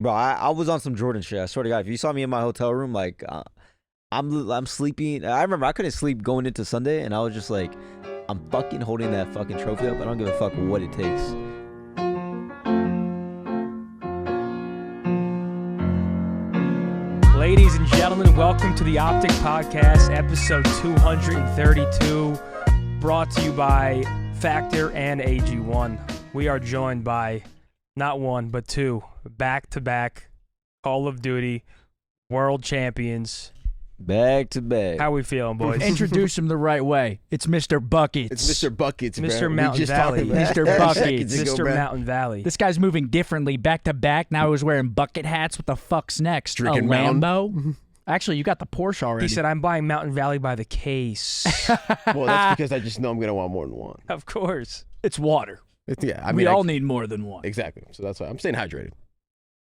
Bro, I was on some Jordan shit. I swear to God, if you saw me in my hotel room, like I'm sleeping. I remember I couldn't sleep going into Sunday, and I was just like, I'm fucking holding that fucking trophy up. I don't give a fuck what it takes. Ladies and gentlemen, welcome to the OpTic Podcast, episode 232, brought to you by Factor and AG1. We are joined by not one, but two back-to-back Call of Duty world champions. Back to back. How we feeling, boys? Introduce him the right way. It's Mr. Buckets. It's Mr. Buckets, Mr. bro. Mountain Valley. Mr. Buckets. Mr. Mountain Valley. This guy's moving differently, back to back. Now he's wearing bucket hats. What the fuck's next? Drinking a Lambo? Actually, you got the Porsche already. He said, I'm buying Mountain Valley by the case. Well, that's because I just know I'm going to want more than one. Of course. It's water. I mean, we all need more than one. Exactly. So that's why I'm staying hydrated.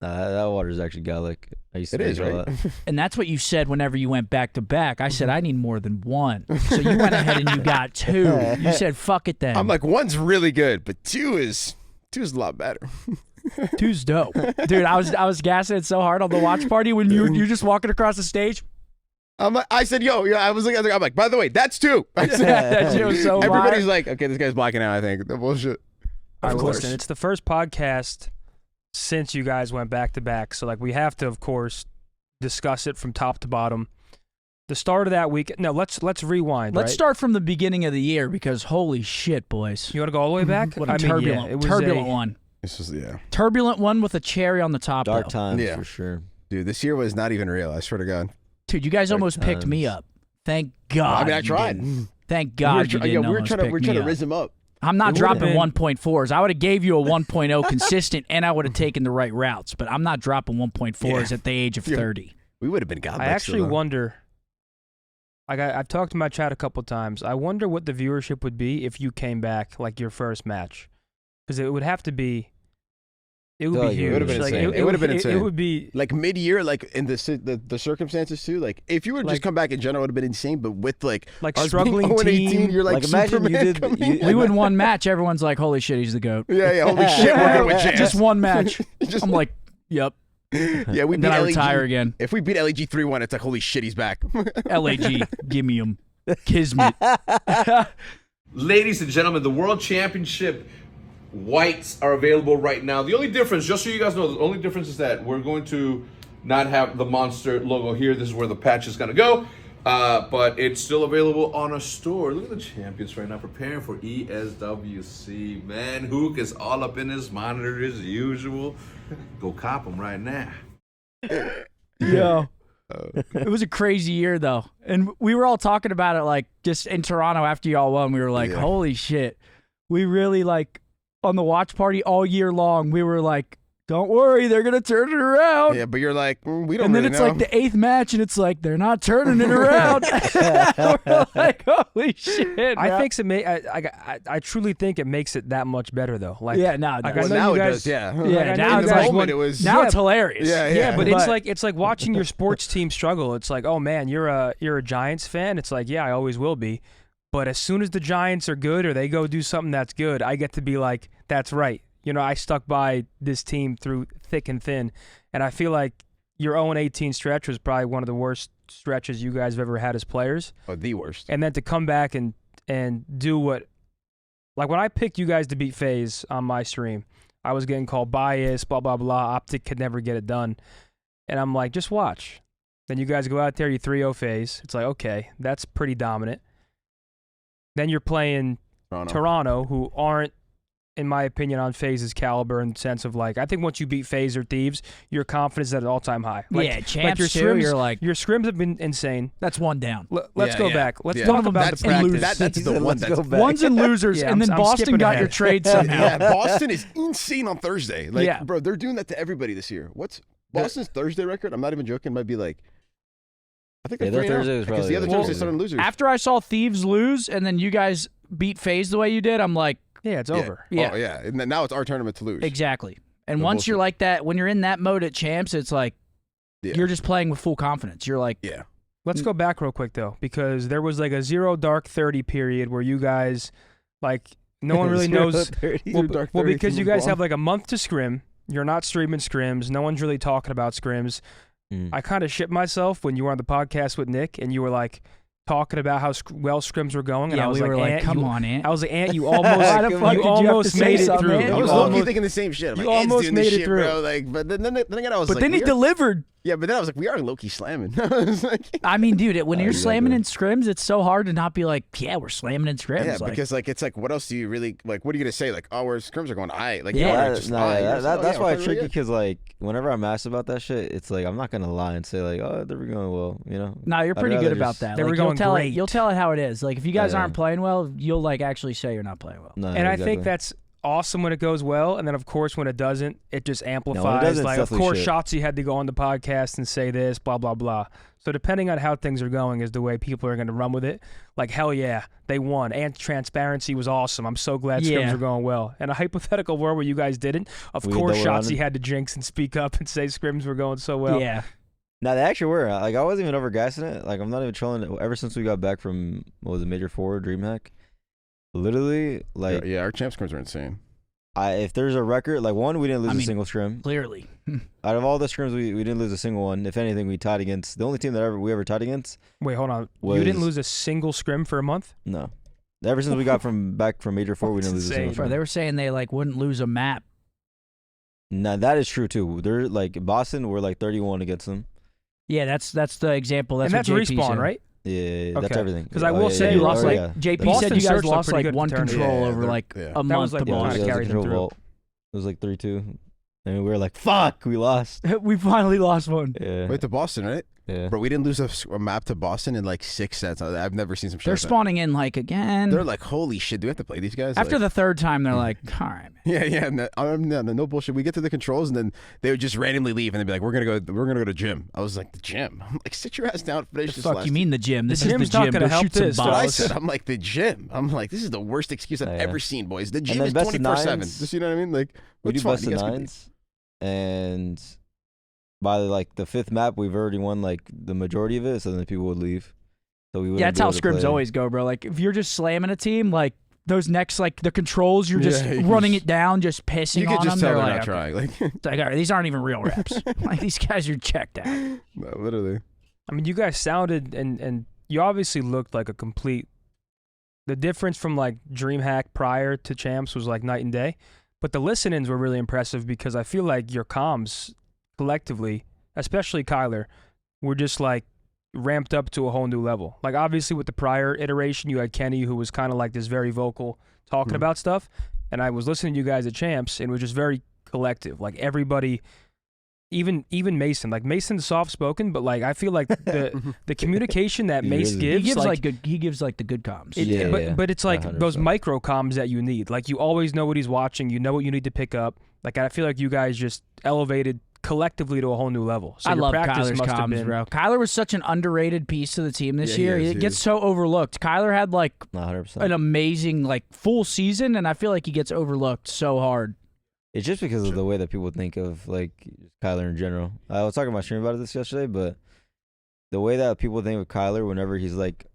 That water's actually Gallic. I used to It is, drink right? a lot. And that's what you said whenever you went back to back. I said, I need more than one. So you went ahead and you got two. You said, fuck it then. I'm like, one's really good, but two is a lot better. Two's dope. Dude, I was gassing it so hard on the watch party when you're just walking across the stage. I said, yo, I was looking, I'm like, by the way, that's two. I said, That shit was so everybody's wild. like, okay, this guy's blacking out, I think. The bullshit. All right, Of course. listen, it's the first podcast since you guys went back to back. So, like, we have to, of course, discuss it from top to bottom. The start of that week. No, let's rewind. Let's right? start from the beginning of the year because holy shit, boys. You want to go all the way back? What a I mean, turbulent, yeah, it was turbulent one. This was, yeah. Turbulent one with a cherry on the top, Dark though. times Yeah. for sure. Dude, this year was not even real. I swear to God. Dude, you guys Dark almost picked me times. up. Thank God. I mean, I you tried. didn't. Thank God you didn't we were almost trying to pick me up. raise him up. I'm not It dropping would've 1.4s. I would have gave you a 1.0 consistent, and I would have taken the right routes. But I'm not dropping 1.4s at the age of 30. We would have been God. I actually wonder. I've talked to my chat a couple times. I wonder what the viewership would be if you came back like your first match, because it would have to be. It would be huge. It would have been Like, insane. It would have been insane. It would be like mid-year, like in the circumstances too. Like if you would Like- just come back in general, it would have been insane. But with like us struggling being 0-18, team. you're like imagine you Superman did. coming in. We win one match. Everyone's like, holy shit, he's the GOAT. Yeah, holy shit, we're good with Jazz. Just one match. Just- I'm like, yep. yeah, we And beat then I LAG. retire again. If we beat LAG 3-1, it's like holy shit, he's back. LAG, give me him. Kismet. Ladies and gentlemen, the World Championship whites are available right now. The only difference, just so you guys know, the only difference is that we're going to not have the Monster logo here. This is where the patch is going to go. But it's still available on a store. Look at the champions right now preparing for ESWC. Man, Huke is all up in his monitor as usual. Go cop him right now. Yeah. It was a crazy year, though. And we were all talking about it, like, just in Toronto after y'all won. We were like, Yeah. holy shit. We really, like, on the watch party all year long, we were like, don't worry, they're going to turn it around. Yeah, but you're like, we don't And then really it's know. like the 8th match, and it's like, they're not turning it around. We're like, holy shit. I man. think I truly think it makes it that much better though. Like Yeah, no, like, no. I know now you it guys, does, yeah. Yeah, I know now you it's guys like, won- it was. now Yeah, it's hilarious. Yeah, Yeah, but But- it's like watching your sports team struggle. It's like, oh man, you're a Giants fan. It's like, yeah, I always will be. But as soon as the Giants are good or they go do something that's good, I get to be like, that's right. You know, I stuck by this team through thick and thin, and I feel like your 0-18 stretch was probably one of the worst stretches you guys have ever had as players. Oh, the worst. And then to come back and do what, like when I picked you guys to beat Faze on my stream, I was getting called biased, blah, blah, blah. OpTic could never get it done. And I'm like, just watch. Then you guys go out there, you 3-0 Faze. It's like, okay, that's pretty dominant. Then you're playing Toronto, who aren't, in my opinion, on Faze's caliber in the sense of like, I think once you beat Faze or Thieves, your confidence is at an all-time high. Like, Yeah, champs your too, scrims, you're like, your scrims have been insane. that's one down. Let's go back. Let's Yeah. talk about that's the practice. practice. That's He the said, one let's that's go back. Ones and losers, Yeah, and then I'm Boston skipping got ahead. your trade somehow. Yeah, Boston is insane on Thursday. Like, Yeah. bro, they're doing that to everybody this year. What's Boston's Thursday record? I'm not even joking. Might be like, I think Yeah, they're their 3-0. Thursday was Because the other probably- Thursday started losers. After I saw Thieves lose, and then you guys beat Faze the way you did, I'm like, Yeah, it's over. Yeah. Oh, yeah. And then now it's our tournament to lose. exactly. And No once bullshit. you're like that, when you're in that mode at champs, it's like Yeah. you're just playing with full confidence. You're like, Yeah. Let's go back real quick though, because there was like a 0 dark 30 period where you guys, like, no one really knows. 0-30. Well, Dark well, 30 because you seems guys long. have like a month to scrim, You're not streaming scrims. No one's really talking about scrims. I kind of shit myself when you were on the podcast with Nick and you were like talking about how well scrims were going. And Yeah, I was we were like, Ant, come you, on, Ant. I was like, Ant, you almost, Why the fuck did you have to almost say made it something, through. Ant? I You was almost- low-key thinking the same shit. I'm you like, Ant's almost doing made this it shit, through. bro. Like, but then again, I was But like, then he we are- delivered. Yeah, but then I was like, we are low-key slamming. I was like, I mean, dude, when you're Exactly. slamming in scrims, it's so hard to not be like, yeah, we're slamming in scrims. yeah, like, because like it's like, what else do you really like? What are you gonna say? Like, oh, where scrims are going? Like, Yeah. no, just That's why it's it's tricky because like whenever I'm asked about that shit, it's like I'm not gonna lie and say like, oh, they were going well, you know. no, you're I'd pretty rather good about just- that. They were Like, going great. You'll tell it how it is. Like if you guys Yeah. aren't playing well, you'll like actually say you're not playing well. No, And I think exactly. that's awesome when it goes well, and then of course when it doesn't, it just amplifies. doesn't, it's Like of definitely course, shit. Shotzi had to go on the podcast and say this, blah blah blah. So depending on how things are going, is the way people are going to run with it. Like hell yeah, they won, and transparency was awesome. I'm so glad Yeah. scrims are going well. In a hypothetical world where you guys didn't, of We course double Shotzi rounded. had to jinx and speak up and say scrims were going so well. Yeah. No, they actually were. Like I wasn't even overgassing it. Like I'm not even trolling. Ever since we got back from what was it, Major 4 DreamHack, literally like yeah, our champ scrims are insane. if there's a record, like one, we didn't lose I a mean- single scrim. Clearly. Out of all the scrims, we didn't lose a single one. If anything, we tied against the only team that we ever tied against. Wait, hold on. You didn't Was- lose a single scrim for a month? No, ever since we got back from Major 4, we didn't lose a single Insane. Bro, scrim. they were saying they like wouldn't lose a map. No, that is true too. They're like Boston, we're like 31 against them. Yeah, that's the example. That's and that's what JP respawn, said. right? Yeah, that's Okay. everything. 'Cause I will say You Yeah, lost oh, like yeah. JP Boston said you Search guys looked lost pretty like good one for tournament. control Yeah, over they're- like yeah. a That month was like to the Yeah, kinda Boston. it was carried them control through. vault. It was like 3-2, and we were like, "Fuck, we lost." We finally lost one. Yeah, Wait, to Boston, right? yeah. Bro, we didn't lose a map to Boston in like 6 sets. I've never seen some shit. They're like that. spawning in like again. They're like, holy shit, do we have to play these guys? After Like- the third time, they're like, all right, man. yeah, no bullshit. We get to the controls and then they would just randomly leave and they'd be like, we're gonna go to gym. I was like, the gym? I'm like, sit your ass down, finish The this fuck last you mean the gym? This gym's is the not gym. gonna Go help shoot some this, That's what I bombs. said. I'm like, the gym. I'm like, this is the worst excuse I've Yeah. ever seen, boys. The And gym then is best of 24/7. nines. Just, you know what I mean? Like, We do it's fine. best You of guys can- nines, and by like the 5th map, we've already won like the majority of it. So then people would leave. So we Yeah, that's how scrims always go, bro. Like if you're just slamming a team, like those next like the controls, you're just Yeah, you running just- it down, just pissing You could on just them. tell They're they're like, not okay. trying. Like, It's like, all right, these aren't even real reps. Like these guys are checked out. no, literally. I mean, you guys sounded and you obviously looked like a complete. The difference from like DreamHack prior to Champs was like night and day, but the listen-ins were really impressive because I feel like your comms collectively, especially Kyler, were just like ramped up to a whole new level. Like obviously with the prior iteration, you had Kenny who was kind of like this very vocal talking Mhm. about stuff, and I was listening to you guys at Champs and it was just very collective. Like everybody. Even Mason, like Mason's soft spoken, but like I feel like the communication that He Mace is. gives, He gives like, like good. He gives like the good comms. it- Yeah, but yeah. but it's like those 100%. micro comms that you need. Like you always know what he's watching. You know what you need to pick up. Like I feel like you guys just elevated collectively to a whole new level. So I your love practice Kyler's must have comms, been, bro. Kyler was such an underrated piece of the team this Yeah, he year. is, It he gets is. so overlooked. Kyler had like 100%. an amazing like full season, and I feel like he gets overlooked so hard. It's just because of the way that people think of like Kyler in general. I was talking to my stream about this yesterday, but the way that people think of Kyler whenever he's like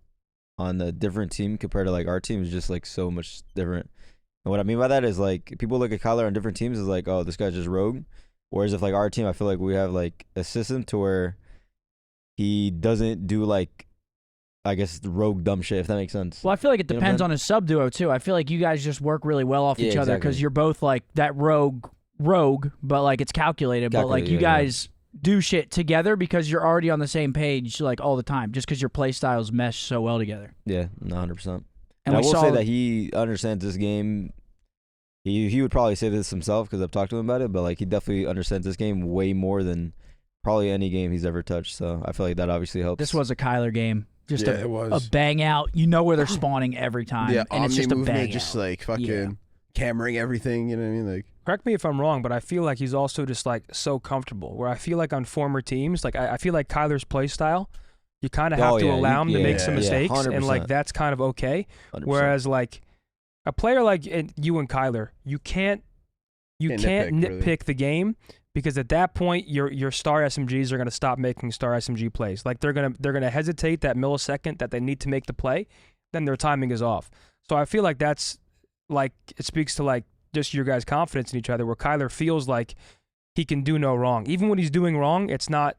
on a different team compared to like our team is just like so much different. And what I mean by that is like people look at Kyler on different teams as like, oh, this guy's just rogue. Whereas if like our team, I feel like we have like a system to where he doesn't do like, I guess, rogue dumb shit, if that makes sense. Well, I feel like it You know what depends I'm on his sub duo too. I feel like you guys just work really well off Yeah, each other because exactly. you're both like that rogue, but like it's calculated. But like Calculated, you yeah, yeah. guys do shit together because you're already on the same page like all the time, just because your play styles mesh so well together. Yeah, 100%. And I we will saw say that he understands this game. He would probably say this himself because I've talked to him about it, but like he definitely understands this game way more than probably any game he's ever touched. So I feel like that obviously helps. this was a Kyler game, just Yeah, a it was. bang out. You know where they're spawning every time, Yeah, and it's Omni just a movement, bang just out. like fucking Yeah. cammering everything. You know what I mean? Like, correct me if I'm wrong, but I feel like he's also just like so comfortable. Where I feel like on former teams, like I feel like Kyler's play style, you kind of have Oh, to yeah, allow him to yeah, make some yeah, mistakes, and like 100%. that's kind of okay. 100%. Whereas like a player like you and Kyler, you can't Can't nitpick nitpick, really. the game because at that point your star SMGs are going to stop making star SMG plays. Like they're gonna hesitate that millisecond that they need to make the play, then their timing is off. So I feel like that's like it speaks to like just your guys' confidence in each other. Where Kyler feels like he can do no wrong. Even when he's doing wrong, it's not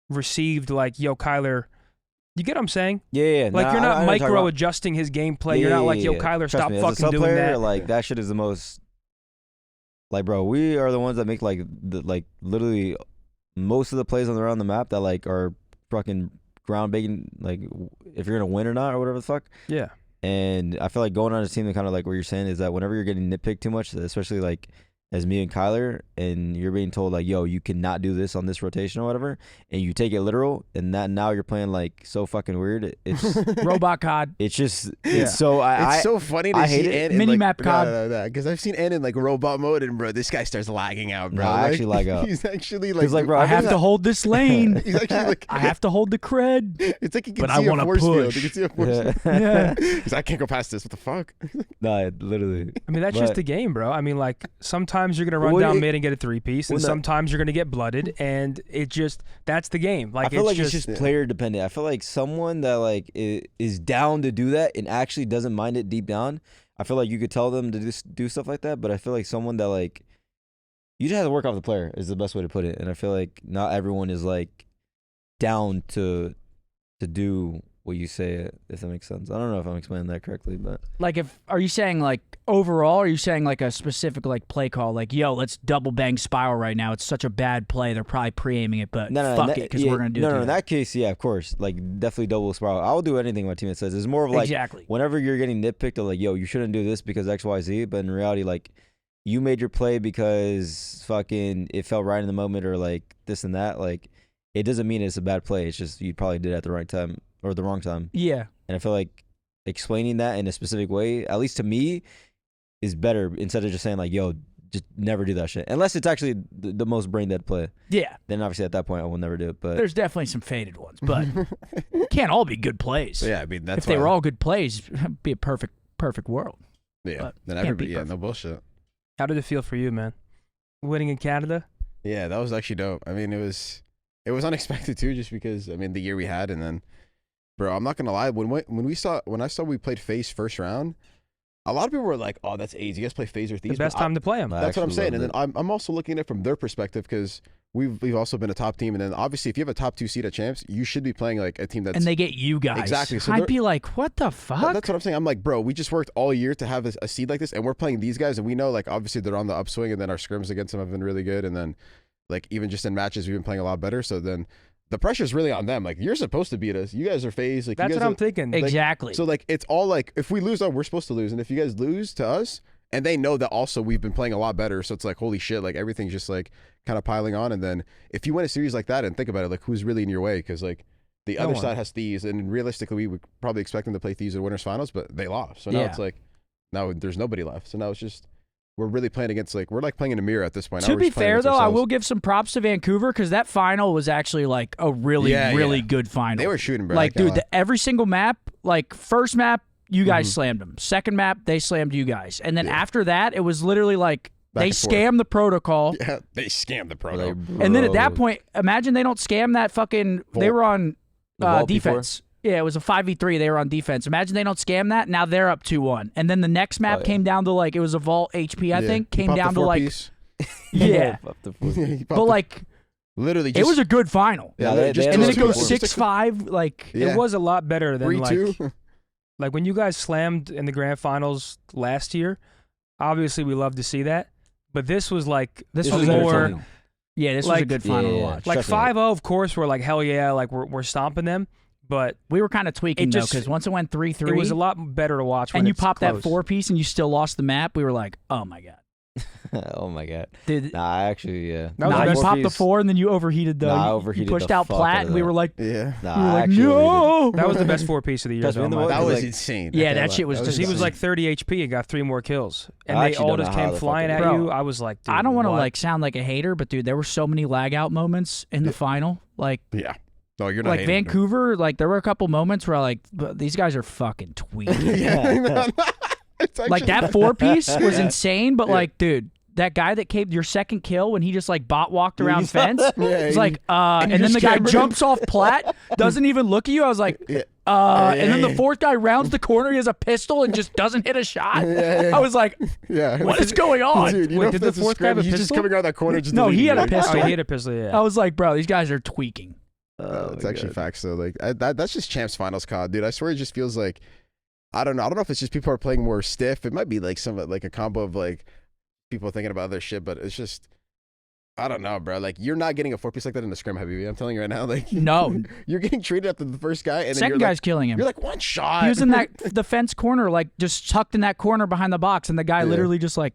received like, yo, Kyler. You get what I'm saying? Yeah. Like, nah, you're I not know what you're talking micro about. adjusting his gameplay. You're not like, yo, Kyler, Trust stop me, as a fucking sub doing player, that. Like, that shit is the most. Like, bro, we are the ones that make like literally most of the plays around the map that like are fucking ground breaking. Like, if you're gonna win or not or whatever the fuck. Yeah. And I feel like going on a team that kind of like what you're saying is that whenever you're getting nitpicked too much, especially like as me and Kyler, and you're being told like, yo, you cannot do this on this rotation or whatever, and you take it literal, and that now you're playing like so fucking weird. It's Robot COD. it's just it's so It's so funny to I see hate it. Ant in Mini-map like, COD. because I've seen Ant in like robot mode, and bro, this guy starts lagging out, bro. Nah, I actually lag out. He's actually like, like, bro, I have to hold this lane. He's actually like, I have to hold the cred. it's like you can But I see a wanna force field. push. You can see a force field. Yeah. Because I can't go past this. What the fuck? nah, literally. I mean, that's But- just the game, bro. I mean, like, sometimes you're going to run Well, down it- mid and get a 3-piece, and Well, no. sometimes you're going to get blooded, and it just, that's the game. Like, I feel like just, it's just player dependent. I feel like someone that like is down to do that and actually doesn't mind it deep down. I feel like you could tell them to just do stuff like that, but I feel like someone that like you just have to work off the player is the best way to put it. And I feel like not everyone is like down to do what you say, if that makes sense. I don't know if I'm explaining that correctly, but Like, are you saying like overall? Or are you saying like a specific like play call? Like, yo, let's double bang spiral right now. It's such a bad play. They're probably pre-aiming it, but no, fuck it, because we're gonna do it. No, to in them. that case, yeah, of course, like definitely double spiral. I'll do anything my teammate says. It's more of like exactly. whenever you're getting nitpicked of like, yo, you shouldn't do this because X, Y, Z, but in reality, like, you made your play because fucking it felt right in the moment or like this and that. Like, it doesn't mean it's a bad play. It's just you probably did it at the right time or the wrong time. Yeah. And I feel like explaining that in a specific way, at least to me, is better instead of just saying like, yo, just never do that shit. Unless it's actually the most brain dead play. Yeah. Then obviously at that point I will never do it. But There's definitely some faded ones, but can't all be good plays. Yeah, I mean that's if they why- were all good plays, it'd be a perfect world. Yeah, but then can't everybody, be yeah, perfect. no bullshit. how did it feel for you, man? Winning in Canada? Yeah, that was actually dope. I mean, it was unexpected too, just because I mean the year we had, and then, bro, I'm not gonna lie, when I saw we played Faze first round, a lot of people were like, "Oh, that's AIDS. You guys play Faze with these." The best time to play them. I That's what I'm actually saying, and loved then I'm also looking at it from their perspective because we've also been a top team, and then obviously if you have a top 2 seed at champs, you should be playing like a team that's And they get you guys. Exactly, so I'd they're- be like, what the fuck? That's what I'm saying. I'm like, bro, we just worked all year to have a seed like this, and we're playing these guys, and we know like obviously they're on the upswing, and then our scrims against them have been really good, and then like even just in matches we've been playing a lot better. So then the pressure's really on them. Like, you're supposed to beat us. You guys are Faze. Like, That's you what guys I'm are, thinking. exactly. So like it's all like if we lose, we're supposed to lose, and if you guys lose to us, and they know that also we've been playing a lot better, so it's like holy shit, like everything's just like kind of piling on. And then if you win a series like that, and think about it, like who's really in your way? Because like the No other one. side has Thieves, and realistically we would probably expect them to play Thieves in winners finals, but they lost. So now Yeah. it's like now there's nobody left. So now it's just we're really playing against we're like playing in a mirror at this point. Now To we're be just playing fair, against though, I ourselves. will give some props to Vancouver because that final was actually like a really, Yeah, really yeah. good final. They were shooting, bro. like, I can't dude, lie. every single map, like first map, you guys Mhm. slammed them. Second map, they slammed you guys. And then Yeah. after that, it was literally like Back they and forth. scammed the protocol. yeah, they scammed the pro. Like, And then at that bro. point, imagine they don't scam that fucking. They Vault. were on The vault before? defense. Yeah, it was a 5v3. They were on defense. Imagine they don't scam that. Now they're up 2-1. And then the next map yeah. came down to like, it was a vault HP, I Yeah. think. He Came popped the down to like, 4-piece. yeah. Up to 4. He popped But the- like, literally, it just, was a good final. yeah, they just had And then those it goes two- 6-5. Like, Yeah. It was a lot better than like 3-2. like when you guys slammed in the grand finals last year. Obviously, we love to see that, but this was like this was was a good more. final. Yeah, this was a Like- good final to Yeah. watch. like Trust me. 5-0. Of course, we're like hell yeah, like we're stomping them. But We were kind of tweaking It though, just- because once it went 3-3, it was a lot better to watch. When and you it's popped that close. 4-piece and you still lost the map, we were like, oh my god, Oh my god. dude. Nah, I actually yeah. That was Nah, the you best popped the piece- 4 and then you overheated the. Nah, I you overheated pushed the out fuck plat, out of and we that. were like, Yeah. Nah, we were I like, actually overheated. no. That was the best 4-piece of the year. Trust me, though, in the in my moment, That Like- was insane. Yeah, I can't that lie. shit was That just Because he was insane. like 30 HP and got 3 more kills, and I they actually all don't just know how came the fuck flying it at is. you. I was like, dude, I don't want to what? like sound like a hater, but dude, there were so many lag out moments in the final. Like, Yeah. No, you're not like hating, bro. Vancouver, like there were a couple moments where like these guys are fucking tweaking. Yeah. No, no. It's Like actually- that 4-piece was Yeah. insane, but Yeah. like, dude, that guy that came your second kill when he just like bot walked around fence, Yeah, it's he- like, and you and then just the guy cambered him. jumps off plat, doesn't even look at you. I was like, Yeah. And then the fourth guy rounds the corner. He has a pistol and just doesn't hit a shot. Yeah. I was like, Yeah. what is going on? Dude, you Wait, know did if the that's a fourth guy scrim, have a he's just pistol? coming around that corner. Just No, he had a deleting it. pistol. Oh, he hit a pistol, yeah. I was like, bro, these guys are tweaking. It's actually facts though. Like that's just champs finals COD, dude. I swear it just feels like I don't know if it's just people are playing more stiff. It might be like like a combo of like people thinking about other shit, but it's just I don't know, bro. Like you're not getting a 4-piece like that in the scrim, Habibi. I'm telling you right now. Like No. you're getting treated after the first guy, and then Second you're guy's killing him. you're like one shot. He was in that the fence corner, like just tucked in that corner behind the box, and the guy Yeah. literally just like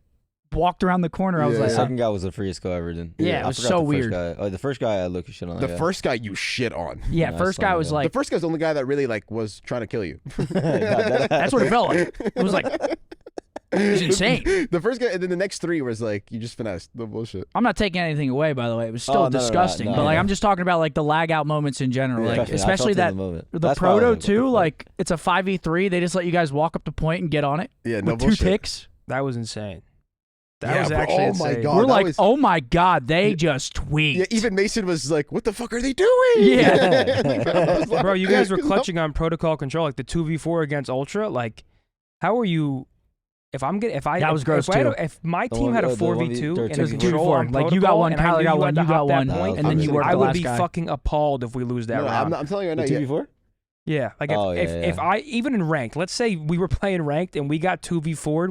walked around the corner. I was Yeah. like, The second guy was the freest go ever. Then Yeah, it I was forgot so the first weird. guy. Oh, the first guy I look shit on. The That guy. first guy you shit on. yeah, No, first that's guy not was good. like, The first guy's the only guy that really like was trying to kill you. that's what it felt like. It was like, it was insane. The first guy, and then the next three was like you just finessed. No bullshit. I'm not taking anything away, by the way. It was still Oh, no, disgusting. no, but like, yeah. I'm just talking about like the lag out moments in general. Yeah. Like, Trust me, I especially felt it that in the moment. the That's why I was proto like, what the too. fuck? Like, it's a 5v3. They just let you guys walk up the point and get on it Yeah, no with 2 bullshit. ticks. That was insane. That Yeah, was bro. actually Oh my insane. God. We're that like, was- oh my god, they just tweaked. Yeah, even Mason was like, "What the fuck are they doing?" Yeah. I was like- Bro, you guys were clutching on protocol control, like the 2v4 against Ultra. Like, how are you? If I'm getting, if I That was if, gross, if, I had too. a- if my The team one- had a the 4v2 1v- and It a was control 2v4. on Like, you got protocol, one, and I Kyler knew got you one, had to you got hop that one, point, and then you worked I the would last be guy. fucking appalled if we lose that No, round. I'm telling you right The now. 2v4. Yeah, like Oh, if yeah. I even in ranked, let's say we were playing ranked and we got 2v4'd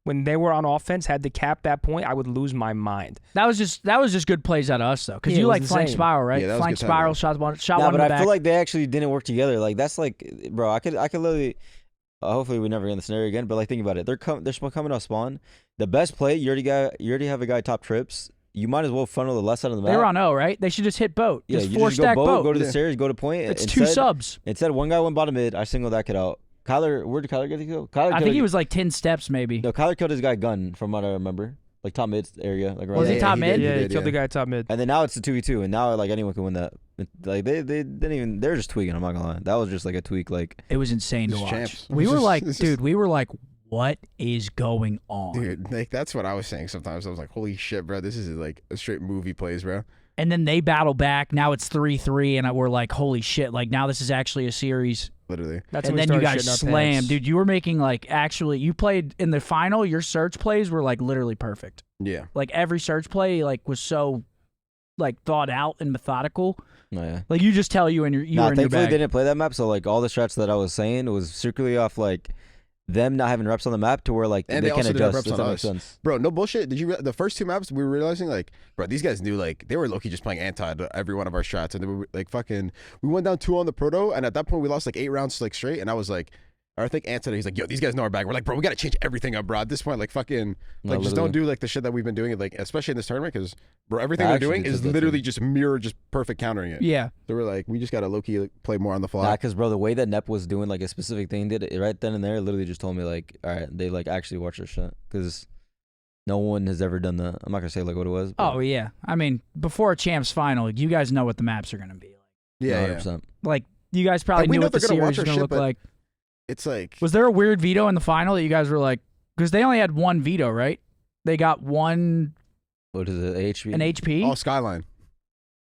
when they were on offense, had to cap that point, I would lose my mind. That was just good plays out of us though, because Yeah, you it was like flank insane. spiral, right? Yeah, that was Flank good time, spiral, man. shot one Nah, in but the I back. feel like they actually didn't work together. Like that's like, bro, I could literally. Hopefully we never get in the scenario again. But like, think about it. They're coming off spawn. The best play, you already have a guy top trips. You might as well funnel the left side of the map. They were on O, right? They should just hit boat. Yeah, just you 4 just go stack boat. go to the Yeah. stairs, go to point. It's instead, 2 subs. Instead, one guy went bottom mid. I singled that kid out. Kyler, where did Kyler get to go? Kyler, I think he was like 10 steps maybe. No, Kyler killed his guy gun from what I remember, like top mid area, like around Was he there. top he mid? did, Yeah, he did, killed yeah. the guy top mid. And then now it's a 2v2, and now like anyone can win that. Like they didn't even. They're just tweaking. I'm not gonna lie. That was just like a tweak. Like It was insane to Just watch. champs. We It's were just- like, it's just- dude, we were like, what is going on? Dude, like that's what I was saying. Sometimes I was like, "Holy shit, bro! This is like a straight movie plays, bro." And then they battle back. Now it's 3-3, and we're like, holy shit! Like now this is actually a series. Literally. That's And when then we you started guys shitting our slammed, pants. dude. You were making like actually. You played in the final. Your search plays were like literally perfect. Yeah. Like every search play like was so like thought out and methodical. no, yeah. Like you just tell you and you were in your Thankfully bag. they didn't play that map. So like all the strats that I was saying was strictly off like them not having reps on the map to where like And they they can also didn't have adjust. reps Does on that make us. sense? Bro, no bullshit. Did you the first 2 maps we were realizing like, bro, these guys knew like they were low-key just playing anti to every one of our strats, and they were like fucking. We went down 2 on the proto, and at that point we lost like 8 rounds like straight, and I was like, or I think Anthony, he's like, yo, these guys know our bag. We're like, bro, we gotta change everything up, bro. At this point, like fucking, No, like just don't literally. do like the shit that we've been doing, like especially in this tournament, because bro, everything I we're actually doing did is that literally too. just mirror, just perfect countering it. Yeah. So we're like, we just gotta low-key like, play more on the fly. Nah, cause bro, the way that Nep was doing like a specific thing, did it right then and there, literally just told me like, all right, they like actually watch their shit, cause no one has ever done that. I'm not gonna say like what it was. But Oh yeah. I mean, before a champs final, you guys know what the maps are gonna be like. yeah, 100%. Like you guys probably Like, we knew know what the they're gonna watch series was our gonna shit, look but- like. It's like, Was there a weird veto in the final that you guys were like? Because they only had 1 veto, right? They got an What is it? HP. HP. oh, Skyline.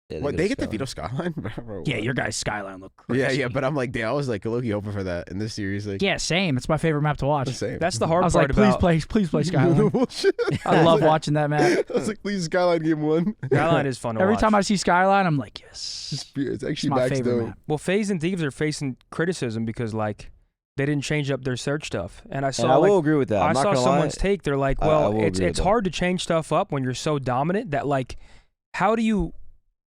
Yeah, What, got they a get the Skyline. veto Skyline? Bro, Yeah, what? your guys' skyline look crazy. Yeah, but I'm like, damn, I was like low-key hoping for that in this series. Like, Yeah, same. It's my favorite map to watch. the same. That's the I hard was part like, please about play Skyline. Bullshit. I love watching that map. I was like, please, Skyline game 1. Skyline is fun to Every watch. time I see Skyline, I'm like, yes. It's It's actually my back favorite dope. map. Well, Faze and Thieves are facing criticism because like they didn't change up their search stuff, and I And saw I like will agree with that. I I'm not saw gonna someone's lie. take. They're like, I well, will it's agree with it's that. hard to change stuff up when you're so dominant that like, how do you,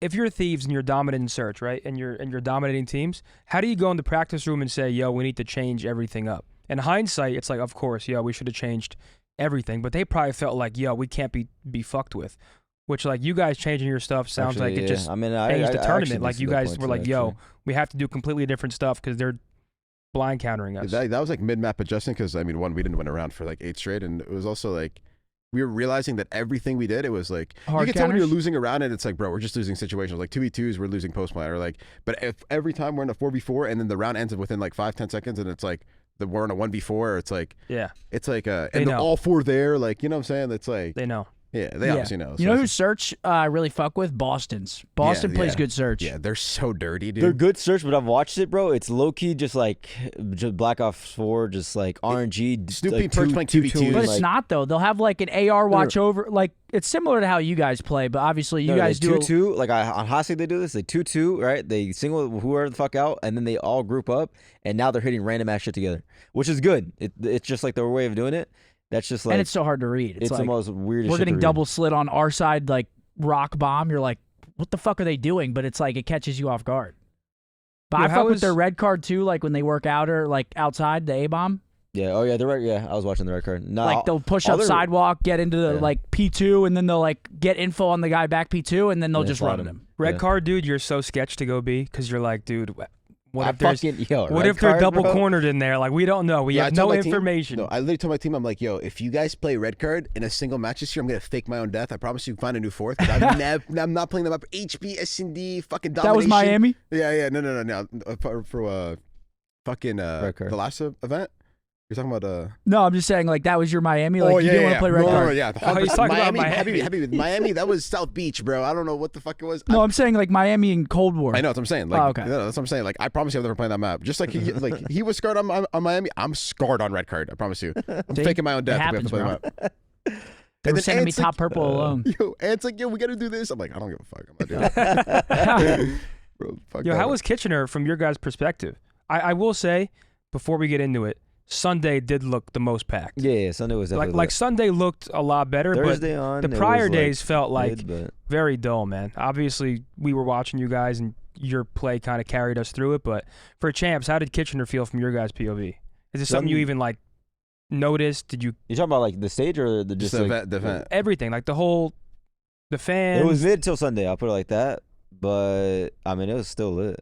if you're Thieves and you're dominant in search, right, and you're dominating teams, how do you go in the practice room and say, yo, we need to change everything up? In hindsight, it's like, of course, yeah, we should have changed everything, but they probably felt like, yo, we can't be fucked with. Which like you guys changing your stuff sounds Actually, like it yeah. just I mean, changed the I actually tournament. did Like see you that guys point were too, like, yo, actually. we have to do completely different stuff because they're blind countering us. That was like mid-map adjusting because, I mean, 1, we didn't win a round for like 8 straight. And it was also like, we were realizing that everything we did, it was like, Hard you can tell when you're counters? losing around and it's like, bro, we're just losing situations. Like 2v2s, we're losing post-play. Or like, but if every time we're in a 4v4 and then the round ends within like 5-10 seconds and it's like, we're in a 1v4, it's like, Yeah, and know. all 4 there, like, you know what I'm saying? It's like, they know. Yeah, they obviously know. You know who Search I really fuck with? Boston's. Boston plays good Search. Yeah, they're so dirty, dude. They're good search, but I've watched it, bro. It's low key just Black Ops 4, just like RNG. Snoopy like Perch playing 2v2s. But it's not though. They'll have like an AR watch over. Like it's similar to how you guys play, but obviously you guys do 2-2. Like on Hostage, they do this. They 2-2, right? They single whoever the fuck out, and then they all group up, and now they're hitting random ass shit together, which is good. It's just like their way of doing it. That's just like, and it's so hard to read. It's like, the most weirdest. We're shit getting to read. double slid on our side, like rock bomb. You're like, what the fuck are they doing? But it's like it catches you off guard. But I fuck with their red card too, like when they work out or like outside the A bomb. Yeah. Oh yeah. The red. Yeah. I was watching the red card. No, like they'll push up sidewalk, get into the like P2, and then they'll like get info on the guy back P2, and then they'll just run him. Red card, dude. You're so sketched to go B because you're like, dude. What if they're double cornered in there? Like we don't know. We have no information. No, I literally told my team, I'm like, yo, if you guys play red card in a single match this year, I'm gonna fake my own death. I promise you, find a new fourth. I'm not playing them up. HB, S&D, fucking domination. That was Miami. Yeah. No. For fucking the last event. You're talking about No, I'm just saying like that was your Miami. Like you didn't want to play red card. Yeah. He's talking Miami, about Miami. Happy with Miami. That was South Beach, bro. I don't know what the fuck it was. No, I'm saying like Miami and Cold War. I know what I'm saying. Like, okay. No, that's what I'm saying. Like, I promise you, I've never played that map. Just like he was scarred on Miami, I'm scarred on red card. I promise you. I'm faking my own death. Happens, if we have to play the map. They were sending me top purple alone. Yo, Ant's like, yo, we got to do this. I'm like, I don't give a fuck. I'm not doing it. Bro, fuck Yo, how was Kitchener from your guys' perspective? I will say, before we get into it, Sunday did look the most packed. Yeah, Sunday was definitely like Sunday looked a lot better. Thursday but on, the prior days like felt like but very dull, man. Obviously, we were watching you guys, and your play kind of carried us through it. But for champs, how did Kitchener feel from your guys' POV? Is this something you even like noticed? Did you? You talking about like the stage or the just like, the event? Everything, like the fans. It was mid till Sunday. I'll put it like that. But I mean, it was still lit,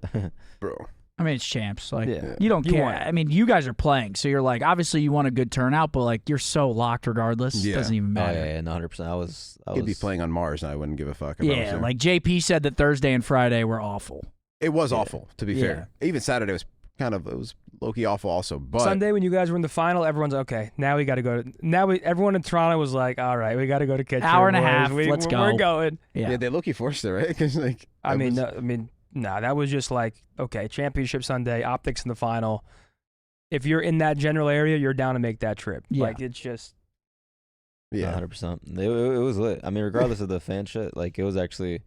bro. I mean, it's champs. Like, Yeah. you don't You care. want it. I mean, you guys are playing, so you're like, obviously you want a good turnout, but like, you're so locked regardless. Yeah. It doesn't even Oh matter. yeah, 100%. I was. He'd be playing on Mars, and I wouldn't give a fuck. I promise Yeah, you. like JP said that Thursday and Friday were awful. It was awful, to be Yeah. fair. Even Saturday was it was low-key awful also. But Sunday when you guys were in the final, everyone's okay. Now we got to go. Everyone in Toronto was like, all right, we got to go to Kitchener. Hour and a boys. half, We're let's go. going. Yeah. they low-key forced it, right? Because like, No, that was just like, okay, championship Sunday, optics in the final. If you're in that general area, you're down to make that trip. Yeah. Like, it's just. Yeah, 100%. It was lit. I mean, regardless of the fan shit, like it was actually,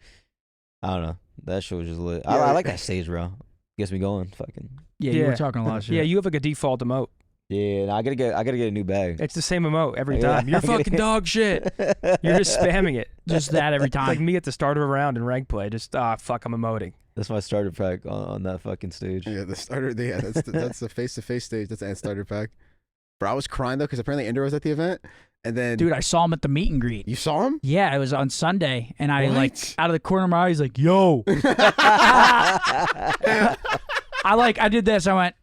I don't know, that shit was just lit. Yeah, I like that stage, bro. Gets me going. Fucking. Yeah, you were talking a lot of shit. Yeah, you have like a default emote. Yeah, I gotta get a new bag. It's the same emote every Yeah. time. You're fucking dog shit. You're just spamming it. Just that every time. Like me at the start of a round in rank play. Just, fuck, I'm emoting. That's my starter pack on that fucking stage. Yeah, the starter. Yeah, that's the face-to-face stage. That's the starter pack. Bro, I was crying though because apparently Ender was at the event, and then Dude, I saw him at the meet and greet. you saw him. Yeah, it was on Sunday, and I What? like out of the corner of my eye, he's like, "Yo." I did this. I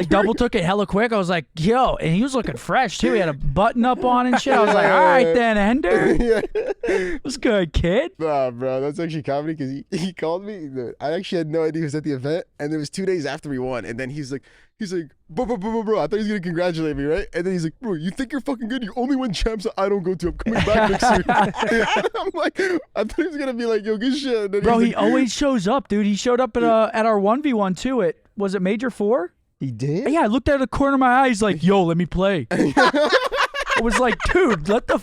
double took it hella quick. I was like, "Yo," and he was looking fresh too. He had a button up on and shit. I was like, "All right then, Ender." Yeah. What's good, kid? Nah, bro, that's actually comedy because he called me. I actually had no idea he was at the event, and it was 2 days after we won. And then he's like, bro, I thought he was gonna congratulate me, right? And then he's like, bro, you think you're fucking good? You only win champs that I don't go to. I'm coming back next year. I'm like, I thought he was gonna be like, yo, good shit. And then Bro, he's he like, always shows up, dude. He showed up at our 1v1 too. Was it Major 4? He did? Yeah, I looked out of the corner of my eye. He's like, "Yo, let me play." I was like, "Dude, let the